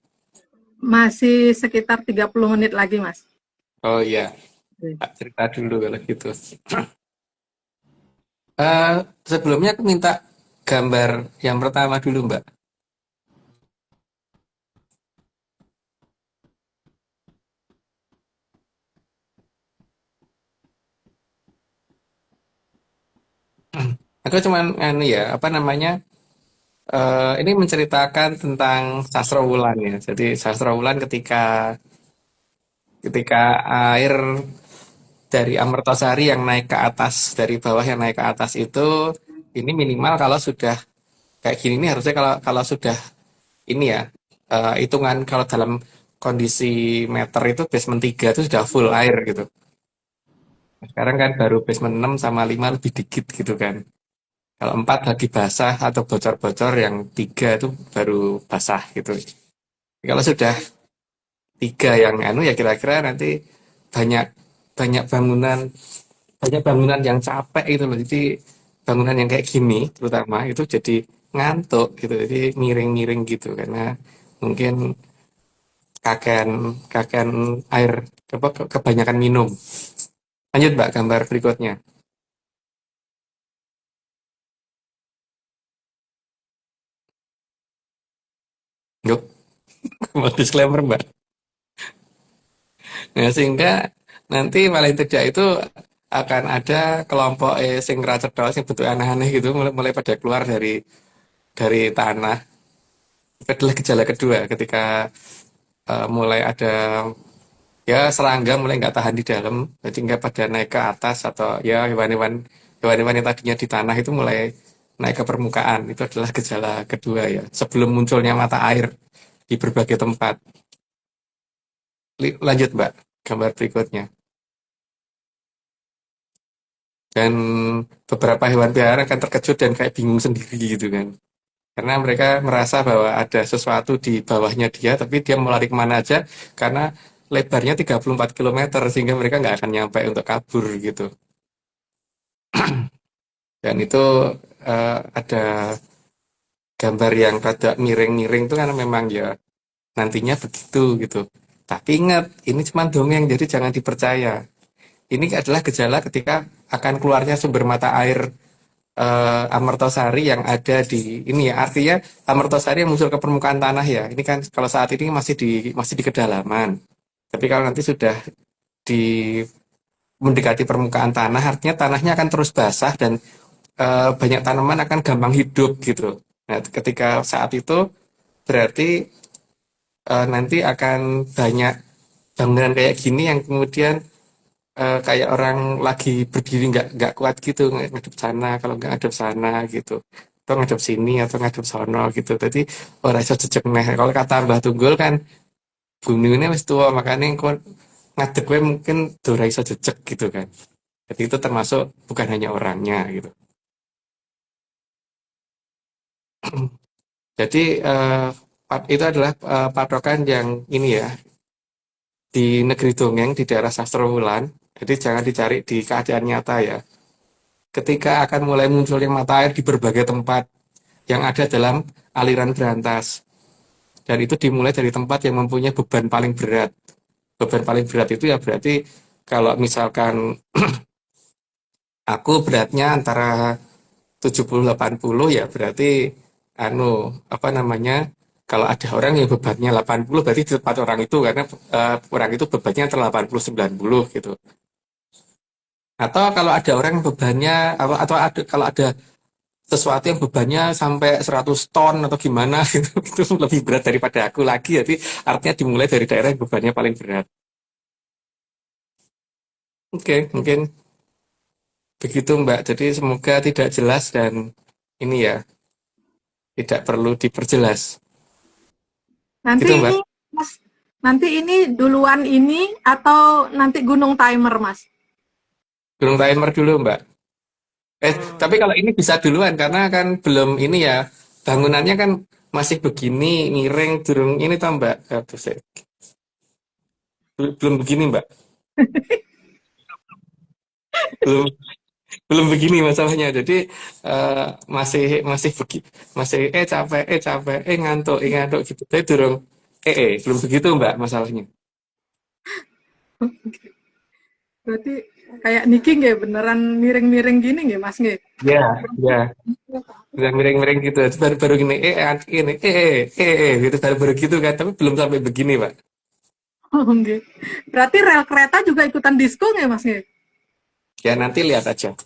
Masih sekitar 30 menit lagi, Mas. Oh iya, tak cerita dulu kalau gitu. Sebelumnya aku minta gambar yang pertama dulu Mbak. Aku cuman apa namanya? Ini menceritakan tentang Sasrawulan ya. Jadi Sasrawulan ketika air dari Amertasari yang naik ke atas, dari bawah yang naik ke atas itu, ini minimal kalau sudah kayak gini ini harusnya kalau sudah ini ya, hitungan kalau dalam kondisi meter itu basement 3 itu sudah full air gitu. Sekarang kan baru basement 6 sama 5 lebih dikit gitu kan. Kalau 4 lagi basah atau bocor-bocor, yang 3 itu baru basah gitu. Kalau sudah 3 yang ya kira-kira nanti banyak banyak bangunan yang capek itu loh. Jadi bangunan yang kayak gini terutama itu jadi ngantuk gitu. Jadi miring-miring gitu karena mungkin kakean air kebanyakan minum. Lanjut Mbak, gambar berikutnya. Yuk, mau disclaimer Mbak. Nah, sehingga nanti paling tidak itu akan ada kelompok sing ra cetha sing bentuk aneh-aneh gitu mulai pada keluar dari tanah. Itu adalah gejala kedua ketika mulai ada ya serangga mulai nggak tahan di dalam, jadi nggak pada naik ke atas atau ya hewan-hewan yang tadinya di tanah itu mulai naik ke permukaan. Itu adalah gejala kedua ya, sebelum munculnya mata air di berbagai tempat. Lanjut Mbak, gambar berikutnya. Dan beberapa hewan peliharaan akan terkejut dan kayak bingung sendiri gitu kan. Karena mereka merasa bahwa ada sesuatu di bawahnya dia, tapi dia mau lari kemana aja karena lebarnya 34 kilometer sehingga mereka nggak akan nyampe untuk kabur gitu. Dan itu ada gambar yang rada miring-miring itu kan memang ya nantinya begitu gitu. Tapi ingat, ini cuma dongeng, jadi jangan dipercaya. Ini adalah gejala ketika akan keluarnya sumber mata air Amertosari yang ada di ini ya. Artinya Amertosari yang muncul ke permukaan tanah ya. Ini kan kalau saat ini masih di kedalaman. Tapi kalau nanti sudah di mendekati permukaan tanah, artinya tanahnya akan terus basah dan banyak tanaman akan gampang hidup gitu. Nah, ketika saat itu berarti nanti akan banyak bangunan kayak gini yang kemudian kayak orang lagi berdiri nggak kuat gitu ngadep sana kalau nggak ngadep sana gitu atau ngadep sini atau ngadep sono gitu tadi orang iso jejeg neh kalau kata Mbah Tunggul kan bumi ini wis tua makanya engko ngadeg gue mungkin ora iso jejeg gitu kan jadi itu termasuk bukan hanya orangnya gitu jadi itu adalah patokan yang ini ya di negeri dongeng di daerah Sastrowulan jadi jangan dicari di keadaan nyata ya ketika akan mulai munculnya mata air di berbagai tempat yang ada dalam aliran berantas. Dan itu dimulai dari tempat yang mempunyai beban paling berat. Beban paling berat itu ya berarti kalau misalkan aku beratnya antara 70-80 ya berarti apa namanya kalau ada orang yang bebannya 80 berarti di tempat orang itu karena orang itu bebannya antara 80-90 gitu. Atau kalau ada orang yang bebannya atau ada kalau ada sesuatu yang bebannya sampai 100 ton atau gimana gitu itu lebih berat daripada aku lagi jadi artinya dimulai dari daerah yang bebannya paling berat. Oke, mungkin begitu Mbak. Jadi semoga tidak jelas dan ini ya tidak perlu diperjelas. Nanti Gitu Mbak. ini, Mas, nanti ini duluan ini atau nanti gunung timer, Mas? Gunung Timer dulu Mbak. Tapi kalau ini bisa duluan karena kan belum ini ya bangunannya kan masih begini miring durung ini toh Mbak. Aduh, belum begini Mbak. Belum belum begini masalahnya. Jadi masih masih masih capek ngantuk gitu. Tapi durung belum begitu Mbak masalahnya. Berarti kayak Niki nggak beneran miring-miring gini nggak, Mas nggak? Ya, ya. Udah miring-miring gitu. Terus baru gini ini gitu baru gitu kan. Tapi belum sampai begini Pak. Oh, nggak. Berarti rel kereta juga ikutan disko nggak, Mas nggak? Ya nanti lihat aja.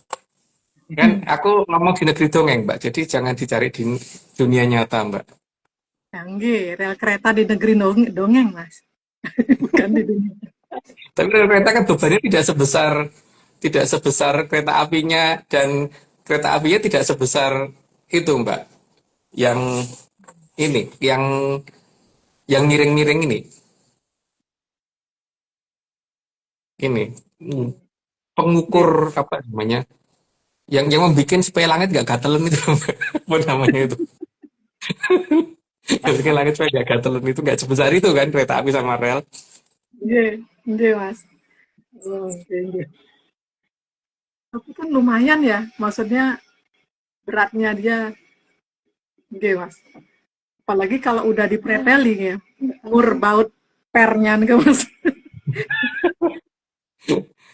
Kan aku ngomong di negeri dongeng Mbak. Jadi jangan dicari di dunia nyata Mbak. Ya, nggak. Rel kereta di negeri dongeng, Mas. Bukan di dunia. Tapi kereta kan bebannya tidak sebesar kereta apinya dan kereta apinya tidak sebesar itu Mbak. Yang ini, yang miring-miring ini. Ini pengukur apa namanya? Yang membuat supaya langit nggak gatelan itu apa namanya itu? Yang bikin langit supaya nggak gatelan itu nggak sebesar itu kan kereta api sama rel. Nggak, nggak, Mas. Oh, nggak. Tapi kan lumayan ya, maksudnya beratnya dia, nggak, Mas. Apalagi kalau udah dipreteli ya, baut pernya nggak, Mas.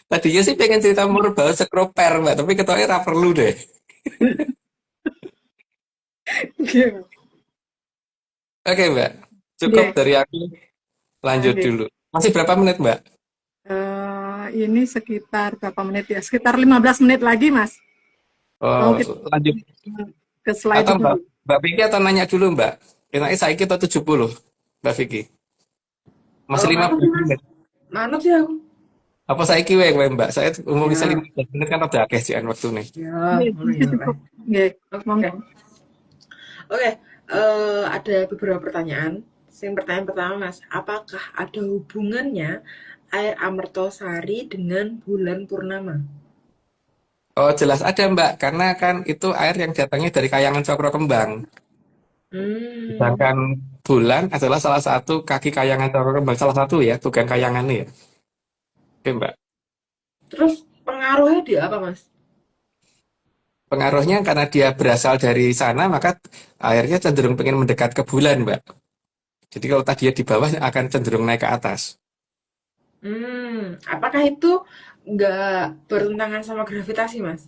Tadinya sih pengen cerita merbau sekroper Mbak, tapi ketoknya ra perlu deh. Nggak, Mas. Oke Mbak, cukup Nggak. dari aku. Lanjut Oke. dulu. Masih berapa menit Mbak? Ini sekitar berapa menit ya? Sekitar 15 menit lagi, Mas. Mau Oh, kita lanjut. ke Atau selanjutnya. Mbak Vicky atau nanya dulu Mbak? Enaknya saya atau 70 Mbak Vicky? Masih Manut sih 15 Mas. menit. Manut sih aku. Apa saya wae Mbak? Saya umum bisa Ya, 15 menit kan udah akeh sih waktu nih. ya, Nggih, ngono iki ya. cukup. Nggih, Oke. monggo. Oke, ada beberapa pertanyaan. Yang pertanyaan pertama, Mas, apakah ada hubungannya air Amertosari dengan bulan purnama? Oh jelas ada Mbak, karena kan itu air yang datangnya dari Kayangan Cokro Kembang. Hmm. Sedangkan bulan adalah salah satu kaki Kayangan Cokro Kembang, salah satu ya, bukan kayangan ya. Oke Mbak. Terus pengaruhnya di apa, Mas? Pengaruhnya karena dia berasal dari sana, maka airnya cenderung pengen mendekat ke bulan Mbak. Jadi kalau tadinya di bawah akan cenderung naik ke atas. Apakah itu nggak bertentangan sama gravitasi, Mas?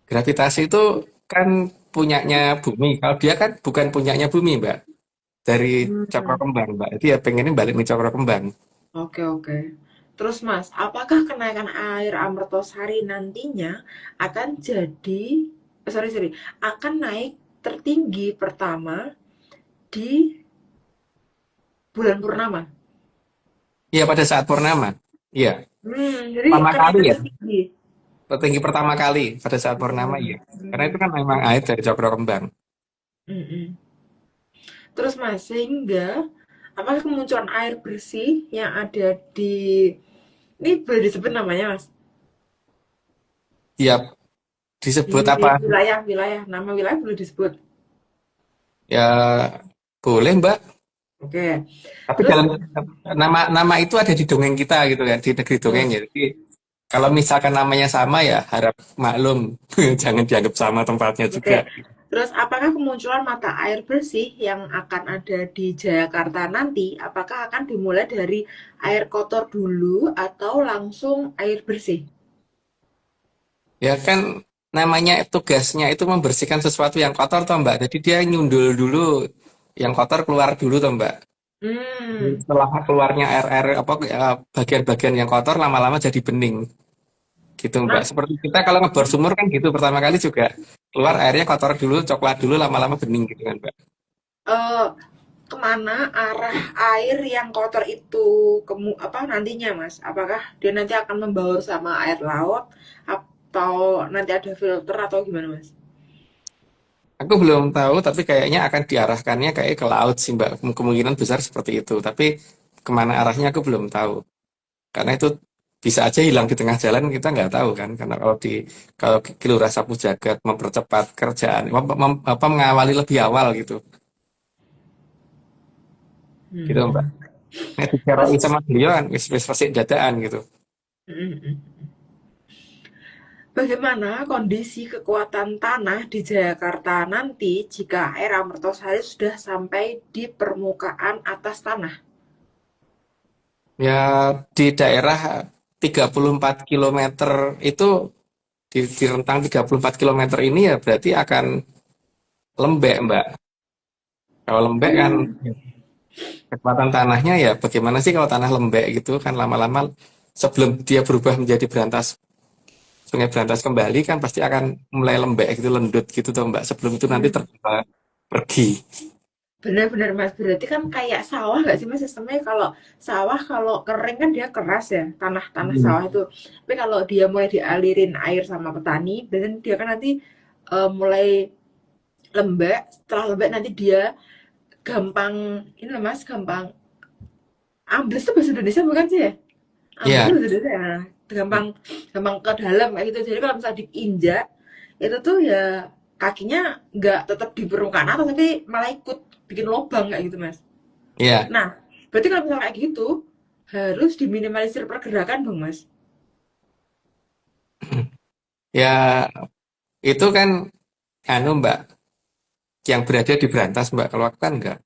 Gravitasi itu kan punyanya bumi. Kalau dia kan bukan punyanya bumi, Mbak. Dari Cokro Hmm. Kembang, Mbak. Jadi ya pengennya balik nih Cokro Kembang. Oke, oke. Terus, Mas, apakah kenaikan air Amertosari nantinya akan jadi, sorry, sorry, akan naik tertinggi pertama di bulan purnama? Iya pada saat purnama. Iya. Jadi Pertama kali kenaikan ya. tertinggi. Tertinggi pertama kali pada saat purnama Hmm, ya. Karena itu kan memang oke. air dari Cokro Kembang. Mm-mm. Terus, Mas, sehingga apakah kemunculan air bersih yang ada di, ini boleh disebut namanya, Mas? Iya, Di disebut apa? wilayah-wilayah, nama wilayah boleh disebut. Ya boleh, Mbak. Oke. Tapi Terus, dalam nama itu ada di dongeng kita gitu kan, di negeri dongeng hmm, ya. Jadi kalau misalkan namanya sama ya harap maklum. Jangan dianggap sama tempatnya juga. oke. Terus, apakah kemunculan mata air bersih yang akan ada di Jakarta nanti, apakah akan dimulai dari air kotor dulu atau langsung air bersih? Ya kan namanya tugasnya itu membersihkan sesuatu yang kotor toh Mbak. Jadi dia nyundul dulu yang kotor keluar dulu toh Mbak. Jadi Hmm. setelah keluarnya air apa bagian-bagian yang kotor lama-lama jadi bening gitu Mbak. Nah, Seperti kita kalau ngebor sumur kan gitu pertama kali juga keluar airnya kotor dulu, coklat dulu lama-lama bening gitu kan Mbak. eh, kemana arah air yang kotor itu apa nantinya, Mas? Apakah dia nanti akan membaur sama air laut atau nanti ada filter atau gimana, Mas? Aku belum tahu tapi kayaknya akan diarahkannya kayak ke laut sih Mbak. Kemungkinan besar seperti itu. Tapi kemana arahnya aku belum tahu. Karena itu bisa aja hilang di tengah jalan kita nggak tahu kan karena kalau Kilurah Sapu Jagat mempercepat kerjaan apa mengawali lebih awal gitu gitu Mbak. Hmm. Nah, Terus, diceroi sama beliau kan wis resik dadaan gitu. bagaimana kondisi kekuatan tanah di Jakarta nanti jika air Amertosari sudah sampai di permukaan atas tanah? Ya di daerah 34 kilometer itu di rentang 34 kilometer ini ya berarti akan lembek Mbak. Kalau lembek kan Hmm. kekuatan tanahnya ya bagaimana sih kalau tanah lembek gitu kan lama-lama sebelum dia berubah menjadi berantas sungai berantas kembali kan pasti akan mulai lembek gitu lendut gitu tuh Mbak sebelum itu nanti Hmm. terbawa pergi. Benar-benar, Mas, berarti kan kayak sawah nggak sih, Mas, sistemnya? Kalau sawah kalau kering kan dia keras ya, tanah-tanah Hmm. sawah itu. Tapi kalau dia mulai dialirin air sama petani, dan dia kan nanti mulai lembek. Setelah lembek nanti dia gampang, ini loh, Mas, gampang ambles tuh bahasa Indonesia bukan sih ya? Ambles Iya, tuh bahasa Indonesia ya. Gampang, gampang ke dalam kayak gitu. Jadi kalau misalnya diinjak itu tuh ya kakinya nggak tetap di permukaan atas tapi malah ikut bikin lubang kayak gitu, Mas. iya. Nah, berarti kalau misalnya kayak gitu, harus diminimalisir pergerakan dong, Mas. Ya itu kan anu Mbak yang berada di Berantas Mbak kalau aku kan enggak.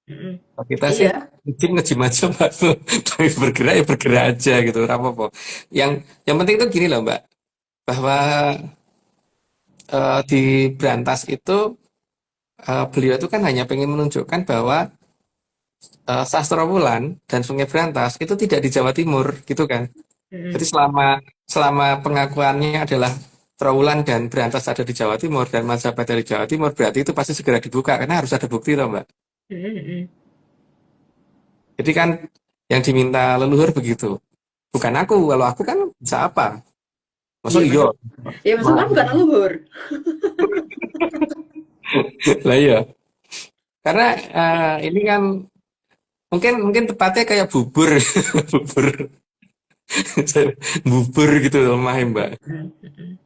Mm-mm. Kalau kita sih Iya. ngejim aja Mbak. Tapi bergerak ya bergerak aja gitu. Ora apa-apa. Yang penting itu gini loh Mbak bahwa di Berantas itu beliau itu kan hanya pengen menunjukkan bahwa Sastra Wulan dan Sungai Berantas itu tidak di Jawa Timur gitu kan. Jadi Mm-mm. selama pengakuannya adalah Trawulan dan Berantas ada di Jawa Timur dan Majapahit ada di Jawa Timur, berarti itu pasti segera dibuka karena harus ada bukti toh, Mbak. Mm-mm. Jadi kan yang diminta leluhur begitu. Bukan aku, kalau aku kan bisa apa? Iya Masuk mas, iya. ya mas Ma- kan bukan leluhur. Lah iya. Karena ini kan mungkin mungkin tepatnya kayak bubur, bubur, bubur gitu lemah ya, Mbak. Mm-mm.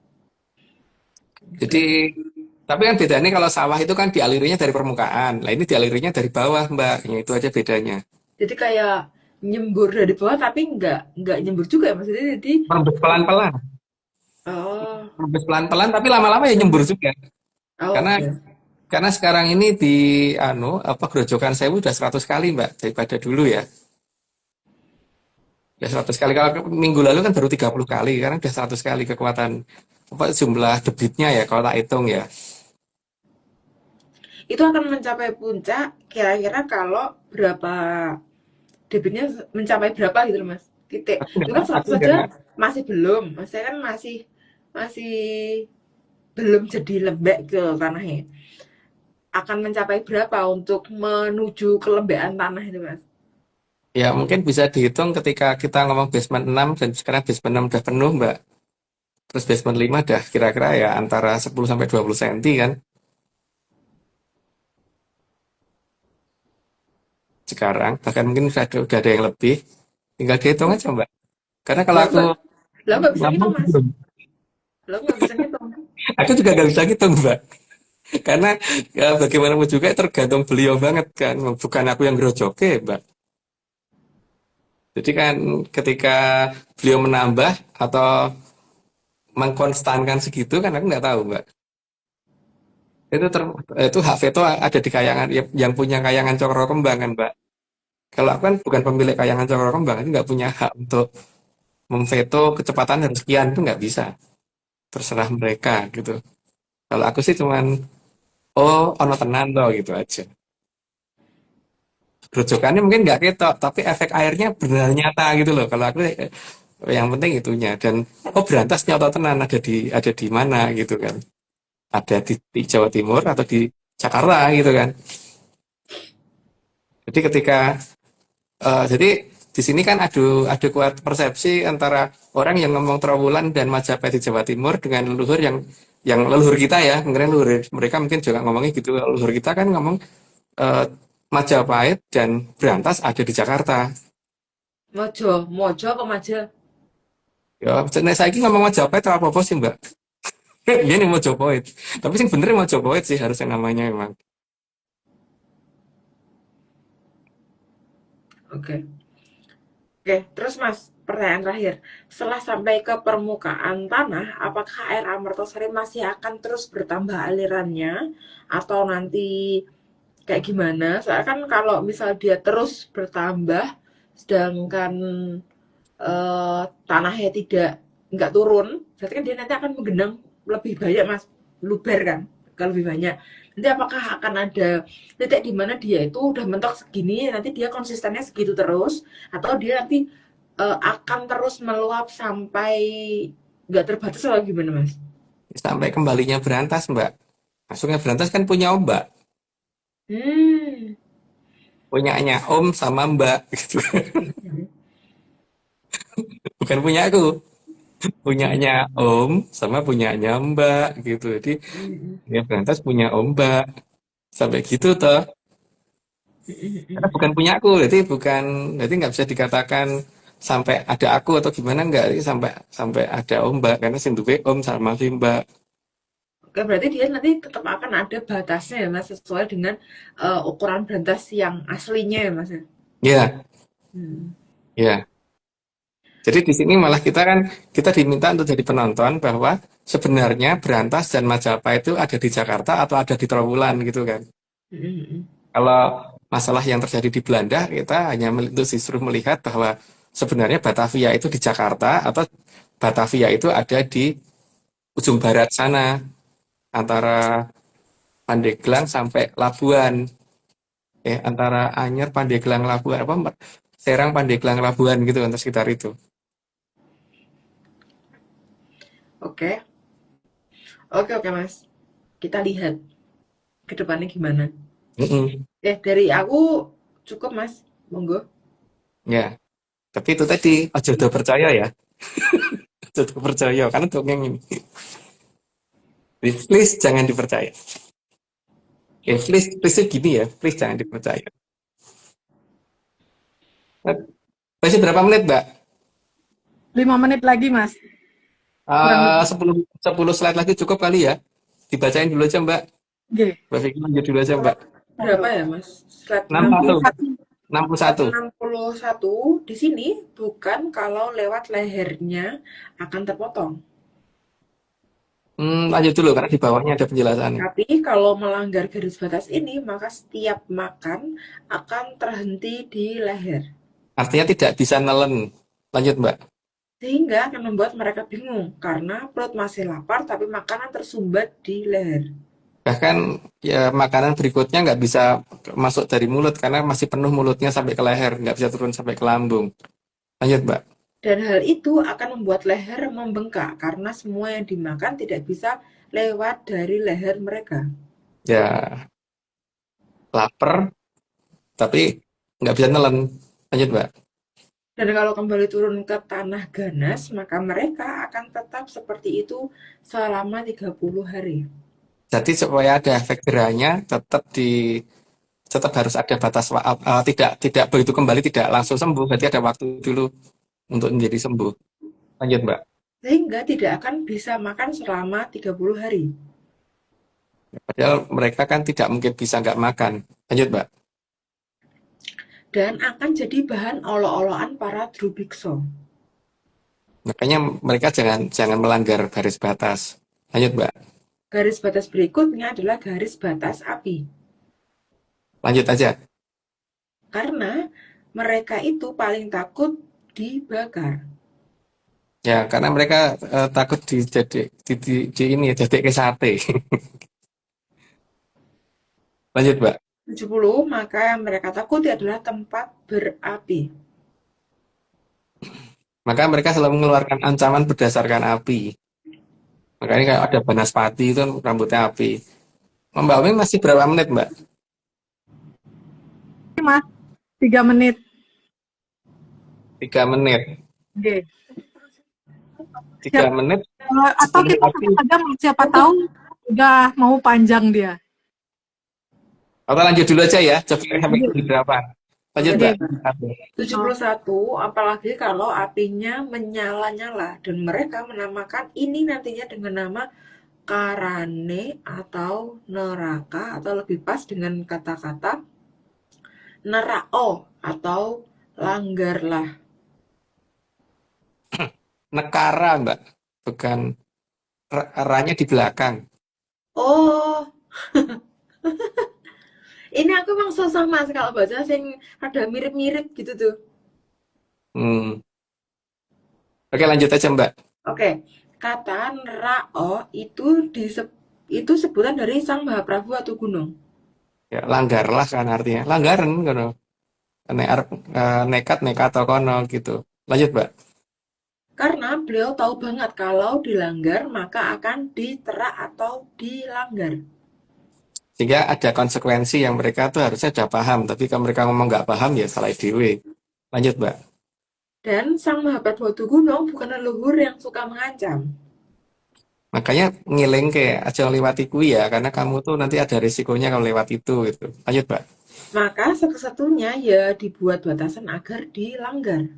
Jadi Oke. tapi kan bedanya kalau sawah itu kan dialirinya dari permukaan. Nah ini dialirinya dari bawah, Mbak. Ya, itu aja bedanya. Jadi kayak nyembur dari bawah tapi nggak nyembur juga ya maksudnya jadi Merebus pelan-pelan. oh Merebus pelan-pelan tapi lama-lama ya nyembur juga. oh, Karena oke. karena sekarang ini di apa Grojogan Sewu udah 100 kali, Mbak, daripada dulu ya. Udah 100 kali. Kalau minggu lalu kan baru 30 kali, sekarang udah 100 kali kekuatan apa jumlah debitnya ya kalau tak hitung ya. Itu akan mencapai puncak kira-kira kalau berapa debitnya mencapai berapa gitu loh mas titik Aku nggak itu kan 100 aku saja nggak masih belum maksudnya kan masih belum jadi lembek ke tanahnya akan mencapai berapa untuk menuju kelembekan tanah itu mas. ya mungkin bisa dihitung ketika kita ngomong basement 6 dan sekarang basement 6 udah penuh, Mbak. Terus basement 5 dah kira-kira ya antara 10 sampai 20 cm kan sekarang. Bahkan mungkin udah ada yang lebih. Tinggal dihitung aja, Mbak. Karena kalau lo aku nggak lo nggak bisa ngomong ngitung mas belum. lo nggak bisa ngitung. Aku juga nggak bisa ngitung, Mbak. Karena ya, bagaimanapun juga tergantung beliau banget kan. Bukan aku yang grojoke, Mbak. Jadi kan ketika beliau menambah atau mengkonstankan segitu kan aku nggak tahu, Mbak. Itu itu hak veto ada di kayangan yang punya kayangan Cokro Kembang kan, Mbak. Kalau aku kan bukan pemilik kayangan Cokro Kembang, itu nggak punya hak untuk memveto kecepatan harus sekian itu nggak bisa. Terserah mereka gitu. Kalau aku sih cuman oh ono tenan toh gitu aja. Grojokannya mungkin nggak ketok, tapi efek airnya benar nyata gitu loh. Kalau aku yang penting itunya dan oh berantas nyata tenan ada di mana gitu kan. Ada di Jawa Timur atau di Jakarta gitu kan. Jadi ketika jadi di sini kan adu kuat persepsi antara orang yang ngomong Trowulan dan Majapahit di Jawa Timur dengan leluhur yang leluhur kita ya, mungkin leluhur mereka mungkin juga ngomongnya gitu. Leluhur kita kan ngomong eh, Majapahit dan Berantas ada di Jakarta. Mojo mojo apa maja. Ya, nek saiki ngomong Majapahit apa-apa sih, Mbak. Iya nih Mojopahit. Tapi sing bener Mojopahit sih harusnya namanya emang. Oke. Oke, terus Mas, pertanyaan terakhir. Setelah sampai ke permukaan tanah, apakah air Amertasari masih akan terus bertambah alirannya? Atau nanti kayak gimana? Soalnya kan kalau misal dia terus bertambah, sedangkan tanahnya tidak nggak turun, berarti kan dia nanti akan menggenang lebih banyak Mas, luber kan, kalau lebih banyak. Nanti apakah akan ada titik di mana dia itu udah mentok segini, nanti dia konsistennya segitu terus, atau dia nanti akan terus meluap sampai nggak terbatas atau gimana mas? Sampai kembalinya Berantas, Mbak. Masuknya Berantas kan punya ombak. Hmm. Punyanya Om sama Mbak gitu. Bukan punya aku. Punyanya Om sama punyanya Mbak gitu. Jadi ya Berantas punya ombak. Sampai gitu toh. Karena bukan punya aku, jadi nggak bisa dikatakan sampai ada aku atau gimana nggak, jadi sampai sampai ada ombak karena sing duwe Om sama si Mbak. Oke, berarti dia nanti tetap akan ada batasnya ya mas, sesuai dengan ukuran berantas yang aslinya ya mas ya? Ya, Hmm. ya. Jadi di sini malah kita diminta untuk jadi penonton bahwa sebenarnya Berantas dan Majapahit itu ada di Jakarta atau ada di Trawulan gitu kan. Hmm. Kalau masalah yang terjadi di Belanda, kita hanya untuk justru melihat bahwa sebenarnya Batavia itu di Jakarta atau Batavia itu ada di ujung barat sana antara Pandeglang sampai Labuan, antara Anyer, Pandeglang, Labuan apa Serang, Pandeglang, Labuan gitu antara sekitar itu. Oke. Oke, Mas. Kita lihat ke depannya gimana. Mm-mm. Dari aku cukup, Mas. Monggo. Ya, tapi itu tadi aja udah percaya ya. Aja udah percaya karena dongeng ini. Jadi, please jangan dipercaya. Please gini ya, please jangan dipercaya. Masih berapa menit, Mbak? 5 menit lagi, Mas. Kurang lebih. 10 slide lagi cukup kali ya. Dibacain dulu aja, Mbak. Oke. Mbak Vicky lanjut dulu aja, Mbak. Berapa ya, Mas? Slide 61. 61. 61. 61 di sini bukan kalau lewat lehernya akan terpotong. Lanjut dulu karena di bawahnya ada penjelasannya. Tapi kalau melanggar garis batas ini, maka setiap makan akan terhenti di leher. Artinya tidak bisa nelen. Lanjut, Mbak. Sehingga akan membuat mereka bingung karena perut masih lapar tapi makanan tersumbat di leher. Bahkan ya makanan berikutnya nggak bisa masuk dari mulut karena masih penuh mulutnya sampai ke leher, nggak bisa turun sampai ke lambung. Lanjut, Mbak. Dan hal itu akan membuat leher membengkak karena semua yang dimakan tidak bisa lewat dari leher mereka. Ya, lapar tapi nggak bisa nelen. Lanjut, Mbak. Dan kalau kembali turun ke tanah ganas, maka mereka akan tetap seperti itu selama 30 hari. Jadi supaya ada efek jerahnya tetap harus ada batas tidak begitu kembali tidak langsung sembuh, berarti ada waktu dulu untuk menjadi sembuh. Lanjut, Mbak. Sehingga tidak akan bisa makan selama 30 hari. Padahal mereka kan tidak mungkin bisa nggak makan. Lanjut, Mbak. Dan akan jadi bahan olo-oloan para drubikso. Makanya mereka jangan melanggar garis batas. Lanjut, Mbak. Garis batas berikutnya adalah garis batas api. Lanjut aja. Karena mereka itu paling takut dibakar. Ya, karena mereka takut jadi ke sate. Lanjut, Mbak. 70, maka yang mereka takuti adalah tempat berapi. Maka mereka selalu mengeluarkan ancaman berdasarkan api. Makanya kayak ada Banaspati itu rambutnya api. Mbak Wing masih berapa menit, Mbak? Mas, 3 menit. 3 menit. Oke. 3 menit. Atau kita aja siapa tahu udah mau panjang dia. Atau lanjut dulu aja ya, coba sampai ke berapa. Lanjut, Mbak. 71, apalagi kalau apinya menyala-nyala dan mereka menamakan ini nantinya dengan nama karane atau neraka atau lebih pas dengan kata-kata nerao atau langgarlah. Nekara, Mbak. Bukan R-nya di belakang. Oh, ini aku emang susah Mas kalau baca sing ada mirip-mirip gitu tuh. Oke, lanjut aja, Mbak. Oke, kata nerao itu sebutan dari Sang Mahaprabu atau gunung. Ya, langgarlah kan artinya. Langgaran kan. Nekat atau kono gitu. Lanjut, Mbak. Karena beliau tahu banget kalau dilanggar maka akan diterak atau dilanggar. Sehingga ada konsekuensi yang mereka tuh harusnya sudah paham, tapi kalau mereka ngomong nggak paham ya salah dewe. Lanjut, Mbak. Dan Sang Mahaprabu atau gunung bukan leluhur yang suka mengancam. Makanya ngiling kayak aja lewati kui ya, karena kamu tuh nanti ada risikonya kalau lewat itu gitu. Lanjut, Mbak. Maka satu-satunya ya dibuat batasan agar dilanggar.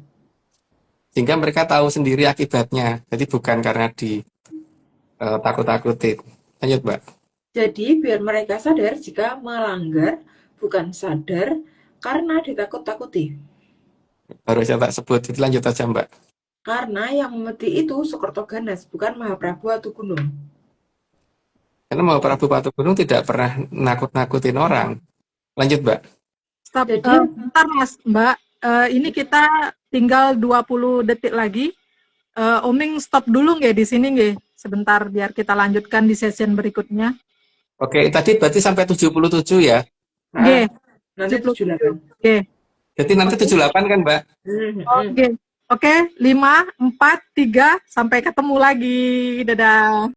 Sehingga mereka tahu sendiri akibatnya. Jadi bukan karena takut-takutin. Lanjut, Mbak. Jadi biar mereka sadar jika melanggar, bukan sadar karena ditakut-takuti. Baru saya tak sebut, jadi lanjut aja, Mbak. Karena yang memeti itu Sukertoganas, bukan Mahaprabu atau gunung. Karena Mahaprabu Patu Gunung tidak pernah nakut-nakutin orang. Lanjut, Mbak. Stop. Jadi Bentar Mas, Mbak. Ini kita tinggal 20 detik lagi. Oming stop dulu nggak di sini nggak? Sebentar biar kita lanjutkan di session berikutnya. Oke, tadi berarti sampai 77 ya. Oke. nanti 78. Oke. Jadi nanti 78 kan, Mbak? Oke. Oke, 5, 4, 3, sampai ketemu lagi. Dadah.